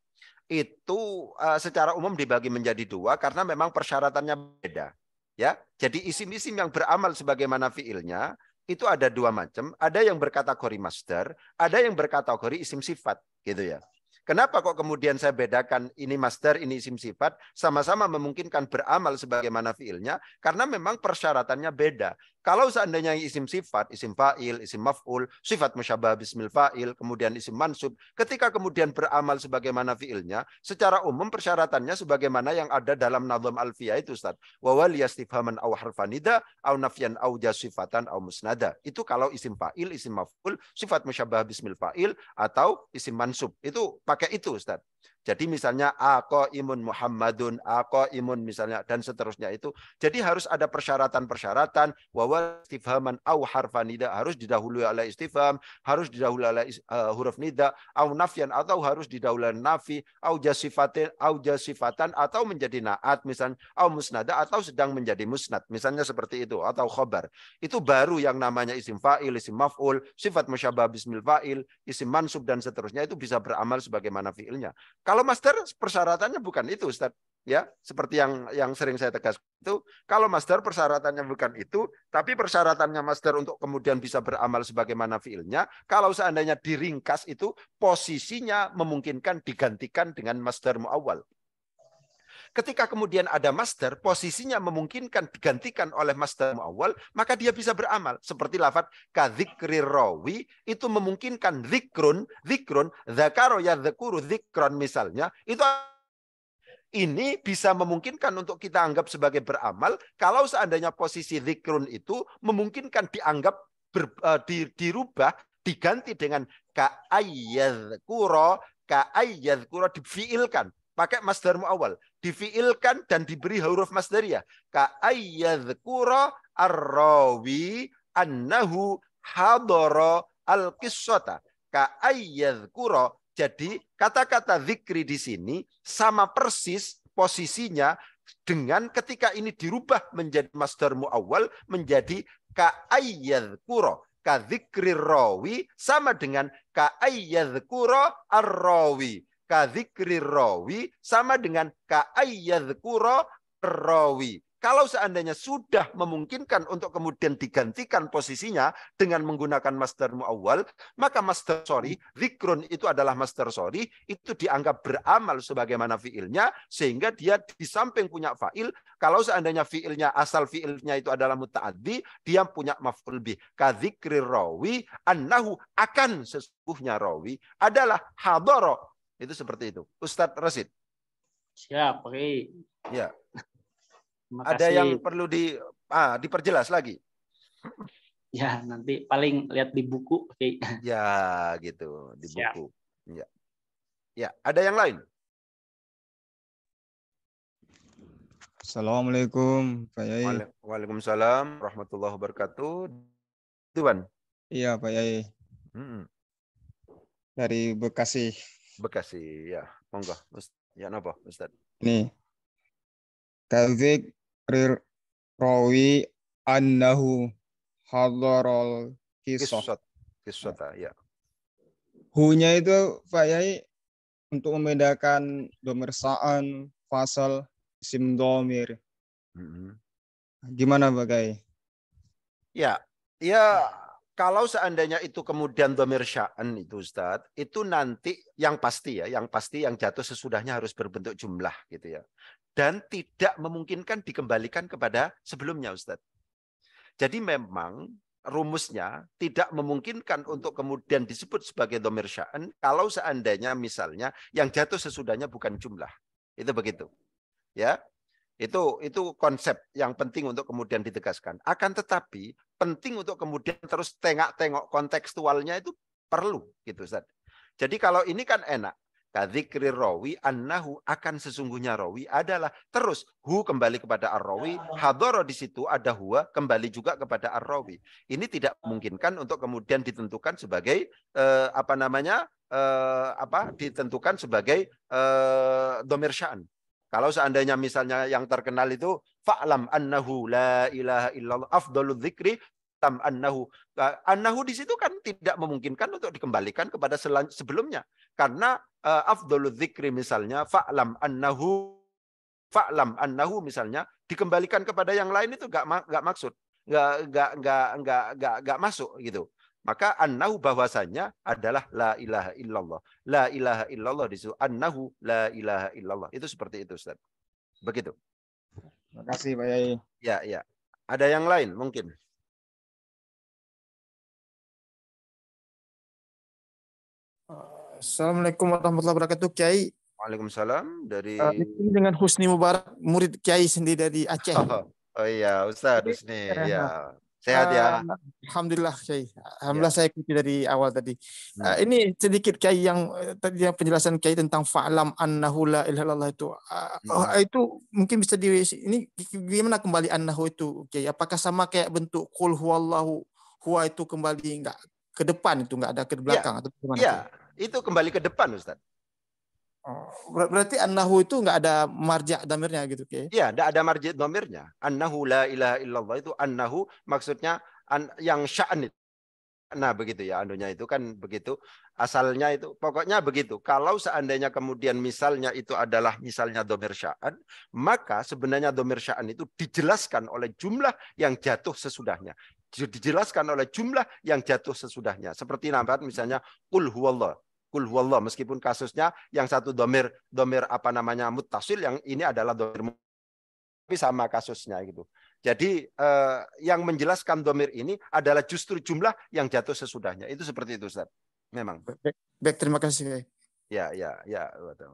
[SPEAKER 7] Itu secara umum dibagi menjadi dua karena memang persyaratannya beda. Ya, jadi isim-isim yang beramal sebagaimana fi'ilnya itu ada dua macam. Ada yang berkategori masdar, ada yang berkategori isim sifat, gitu ya. Kenapa kok kemudian saya bedakan ini masdar, ini isim sifat, sama-sama memungkinkan beramal sebagaimana fi'ilnya, karena memang persyaratannya beda. Kalau seandainya isim sifat, isim fa'il, isim maf'ul, sifat musyabbah bismil fa'il, kemudian isim mansub, ketika kemudian beramal sebagaimana fi'ilnya, secara umum persyaratannya sebagaimana yang ada dalam Nadham Alfiyah itu, Ustaz. Wa waliyastifhaman aw harfanida, aw nafyan aw jasifatan aw musnada. Itu kalau isim fa'il, isim maf'ul, sifat musyabbah bismil fa'il, atau isim mansub. Itu pakai itu, Ustaz. Jadi misalnya aqaimun Muhammadun, aqaimun misalnya, dan seterusnya itu. Jadi harus ada persyaratan-persyaratan, wa istifhaman au harfan nida, harus didahului oleh istifham, harus didahului oleh huruf nida, au nafyan, atau harus didahului nafi, au jasifatan, atau menjadi naat misalnya, au musnada, atau sedang menjadi musnad, misalnya seperti itu, atau khobar. Itu baru yang namanya isim fa'il, isim maf'ul, sifat musyabbah bismil fa'il, isim mansub, dan seterusnya itu bisa beramal sebagaimana fi'ilnya. Kalau masdar persyaratannya bukan itu, Ustaz. Ya, seperti yang sering saya tegas itu, kalau masdar persyaratannya bukan itu, tapi persyaratannya masdar untuk kemudian bisa beramal sebagaimana fiilnya, kalau seandainya diringkas itu posisinya memungkinkan digantikan dengan masdar muawwal. Ketika kemudian ada masdar, posisinya memungkinkan digantikan oleh masdar muawwal, maka dia bisa beramal. Seperti lafaz kadzikrir rawi, itu memungkinkan zikrun, dzakaro yadzkuru zikron misalnya, itu ini bisa memungkinkan untuk kita anggap sebagai beramal kalau seandainya posisi zikrun itu memungkinkan dianggap dirubah, diganti dengan ka'ayyadhkura, difiilkan. Pakai masdar muawwal. Difiilkan dan diberi huruf masdariyah. Ka'ayyadhkura ar-rawi annahu hadara al-qissata. Ka'ayyadhkura. Jadi kata-kata zikri di sini sama persis posisinya dengan ketika ini dirubah menjadi masdar muawwal menjadi ka'ayyadhkura. Kadzikrir rawi sama dengan ka'ayyadhkura ar-rawi. Kadzikrir rawi sama dengan ka'ayyadhkura ar-rawi. Kalau seandainya sudah memungkinkan untuk kemudian digantikan posisinya dengan menggunakan masdar muawwal, maka masdar sorry, zikrun itu adalah masdar sorry, itu dianggap beramal sebagaimana fiilnya, sehingga dia di samping punya fa'il, kalau seandainya fiilnya, asal fiilnya itu adalah muta'addi, dia punya maf'ul bih. Kadzikrir rawi, annahu akan sesungguhnya rawi, adalah hadara. Itu seperti itu. Ustadz Rasid.
[SPEAKER 9] Siap, oke.
[SPEAKER 7] Ya. Ada yang perlu diperjelas lagi?
[SPEAKER 9] Ya, nanti paling lihat di buku. Oke.
[SPEAKER 7] Ya, gitu. Di
[SPEAKER 9] Siap.
[SPEAKER 7] buku. Ya. Ya, ada yang lain?
[SPEAKER 10] Assalamualaikum, Pak Yai.
[SPEAKER 7] Waalaikumsalam warahmatullahi wabarakatuh. Tuan.
[SPEAKER 10] Iya, Pak Yai. Dari Bekasi.
[SPEAKER 7] Bekasi, ya. Monggo. Ya, napa, Ustaz?
[SPEAKER 10] Nih. Kadzikrir rawi annahu hadarul qissah.
[SPEAKER 7] Qissah, ya.
[SPEAKER 10] Hu-nya itu Pak Yai untuk membedakan dhamir sa'an, fasal, isim dhamir. Gimana Pak Yai?
[SPEAKER 7] Ya, kalau seandainya itu kemudian dhamir sya'an itu Ustaz, itu nanti yang pasti yang jatuh sesudahnya harus berbentuk jumlah gitu ya. Dan tidak memungkinkan dikembalikan kepada sebelumnya Ustaz. Jadi memang rumusnya tidak memungkinkan untuk kemudian disebut sebagai dhamir sya'an kalau seandainya misalnya yang jatuh sesudahnya bukan jumlah. Itu begitu. Ya. Itu konsep yang penting untuk kemudian ditegaskan. Akan tetapi penting untuk kemudian terus tengok kontekstualnya itu perlu gitu Ustaz. Jadi kalau ini kan enak. Kadzikri rawi annahu, akan sesungguhnya rawi adalah, terus hu kembali kepada ar-rawi, hadara di situ ada huwa kembali juga kepada ar-rawi. Ini tidak memungkinkan untuk kemudian ditentukan sebagai ditentukan sebagai dhamir sya'an. Kalau seandainya misalnya yang terkenal itu fa'lam annahu la ilaha illallah afdhalul dzikri annahu di situ kan tidak memungkinkan untuk dikembalikan kepada sebelumnya, karena afdhalul dzikri misalnya fa'lam annahu misalnya dikembalikan kepada yang lain itu enggak maksud, enggak masuk gitu. Maka annahu bahwasanya adalah la ilaha illallah. La ilaha illallah di situ annahu la ilaha illallah. Itu seperti itu, Ustaz. Begitu.
[SPEAKER 10] Terima kasih Pak Yai.
[SPEAKER 7] Ya. Ada yang lain mungkin?
[SPEAKER 11] Assalamualaikum warahmatullahi wabarakatuh, Kiai.
[SPEAKER 7] Waalaikumsalam. Dari
[SPEAKER 11] dengan Husni Mubarak, murid Kiai sendiri dari Aceh.
[SPEAKER 7] Oh iya, Ustaz Husni. Ya. Sehat ya?
[SPEAKER 11] Alhamdulillah, Kiai. Alhamdulillah saya ikuti dari awal tadi. Ini sedikit Kiai yang tadi penjelasan Kiai tentang fa'lam annahu la ilaha illallah itu. Itu mungkin bisa ini gimana kembali annahu itu, Kiai? Apakah sama kayak bentuk qul huwallahu huwa itu kembali enggak ke depan, itu enggak ada ke belakang atau gimana?
[SPEAKER 7] Iya, itu kembali ke depan, Ustaz.
[SPEAKER 11] Berarti annahu itu enggak ada marja dhamirnya gitu, Kiai?
[SPEAKER 7] Iya, enggak ada marja dhamirnya. Annahu la ilaha illallah itu annahu maksudnya yang sya'an itu. Nah, begitu ya, anunya itu kan begitu. Asalnya itu pokoknya begitu. Kalau seandainya kemudian misalnya itu adalah misalnya dhamir sya'an, maka sebenarnya dhamir sya'an itu dijelaskan oleh jumlah yang jatuh sesudahnya. Dijelaskan oleh jumlah yang jatuh sesudahnya. Seperti nampak misalnya qul huwallah. Qul huwallah, meskipun kasusnya yang satu dhamir muttasil, yang ini adalah dhamir, tapi sama kasusnya gitu. Jadi yang menjelaskan dhamir ini adalah justru jumlah yang jatuh sesudahnya. Itu seperti itu, Ustaz. Memang.
[SPEAKER 11] Baik, terima kasih.
[SPEAKER 7] Ya.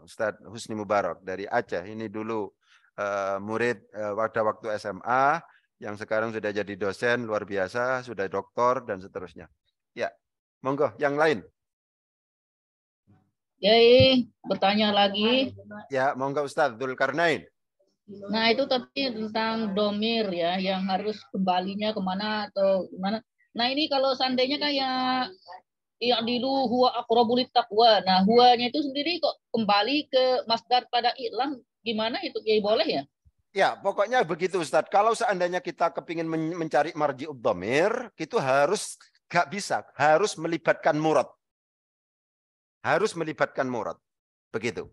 [SPEAKER 7] Ustaz Husni Mubarak dari Aceh. Ini dulu murid pada waktu SMA, yang sekarang sudah jadi dosen luar biasa, sudah doktor dan seterusnya. Ya, monggo yang lain.
[SPEAKER 2] Yai, bertanya lagi.
[SPEAKER 7] Ya, monggo Ustaz Dzulkarnain.
[SPEAKER 2] Nah, itu tapi tentang domir ya, yang harus kembalinya kemana atau gimana. Nah, ini kalau seandainya kayak yang dulu huwa aqrabul taqwa. Nah, huwanya itu sendiri kok kembali ke masdar pada ilam, gimana itu? Ya, boleh ya?
[SPEAKER 7] Ya, pokoknya begitu Ustaz. Kalau seandainya kita kepingin mencari marji'ud dhamir, itu nggak bisa, harus melibatkan murad. Harus melibatkan murad. Begitu.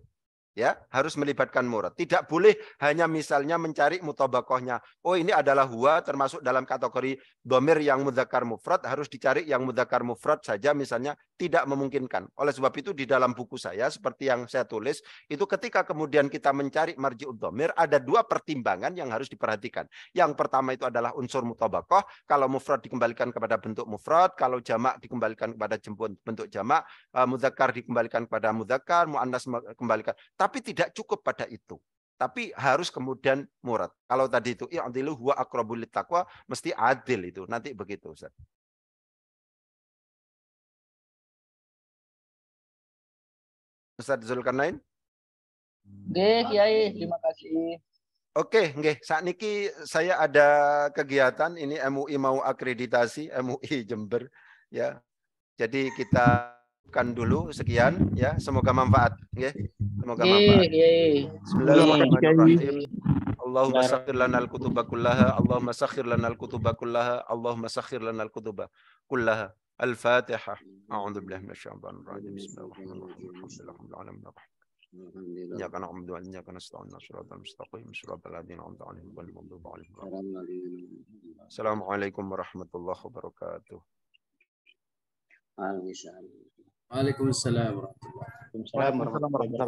[SPEAKER 7] Ya, harus melibatkan murad. Tidak boleh hanya misalnya mencari mutabakohnya. Oh, ini adalah huwa termasuk dalam kategori dhamir yang mudzakkar mufrad, harus dicari yang mudzakkar mufrad saja misalnya, tidak memungkinkan. Oleh sebab itu di dalam buku saya seperti yang saya tulis, itu ketika kemudian kita mencari marji'ud dhamir, ada dua pertimbangan yang harus diperhatikan. Yang pertama itu adalah unsur mutabakoh. Kalau mufrad dikembalikan kepada bentuk mufrad, kalau jamak dikembalikan kepada bentuk jamak, mudzakkar dikembalikan kepada mudzakkar, muannas kembalikan. Tapi tidak cukup pada itu. Tapi harus kemudian murad. Kalau tadi itu i'dilu huwa aqrabul taqwa, mesti adil itu. Nanti begitu, Ustaz. Ustaz Dzulkarnain?
[SPEAKER 2] Nggih, Kiai, terima kasih.
[SPEAKER 7] Oke, nggih. Saat niki saya ada kegiatan ini MUI mau akreditasi, MUI Jember ya. Jadi kita kan dulu sekian ya, semoga manfaat nggih. Semoga manfaat. Bismillahirrahmanirrahim. Allahumma sakhir lana al-kutuba kullaha, Allahumma sakhir lana al-kutuba kullaha, Allahumma sakhir lana al-kutuba kullaha. Al-Fatihah. A'udzu billahi minasyaitonir rajim. Bismillahirrahmanirrahim. Alhamdulillahirabbil alamin. إياك نعبد وإياك نستعين صراط المستقيم صراط الذين أنعمت عليهم غير المغضوب عليهم. السلام عليكم ورحمة الله وبركاته.
[SPEAKER 8] Waalaikumsalam warahmatullahi wabarakatuh.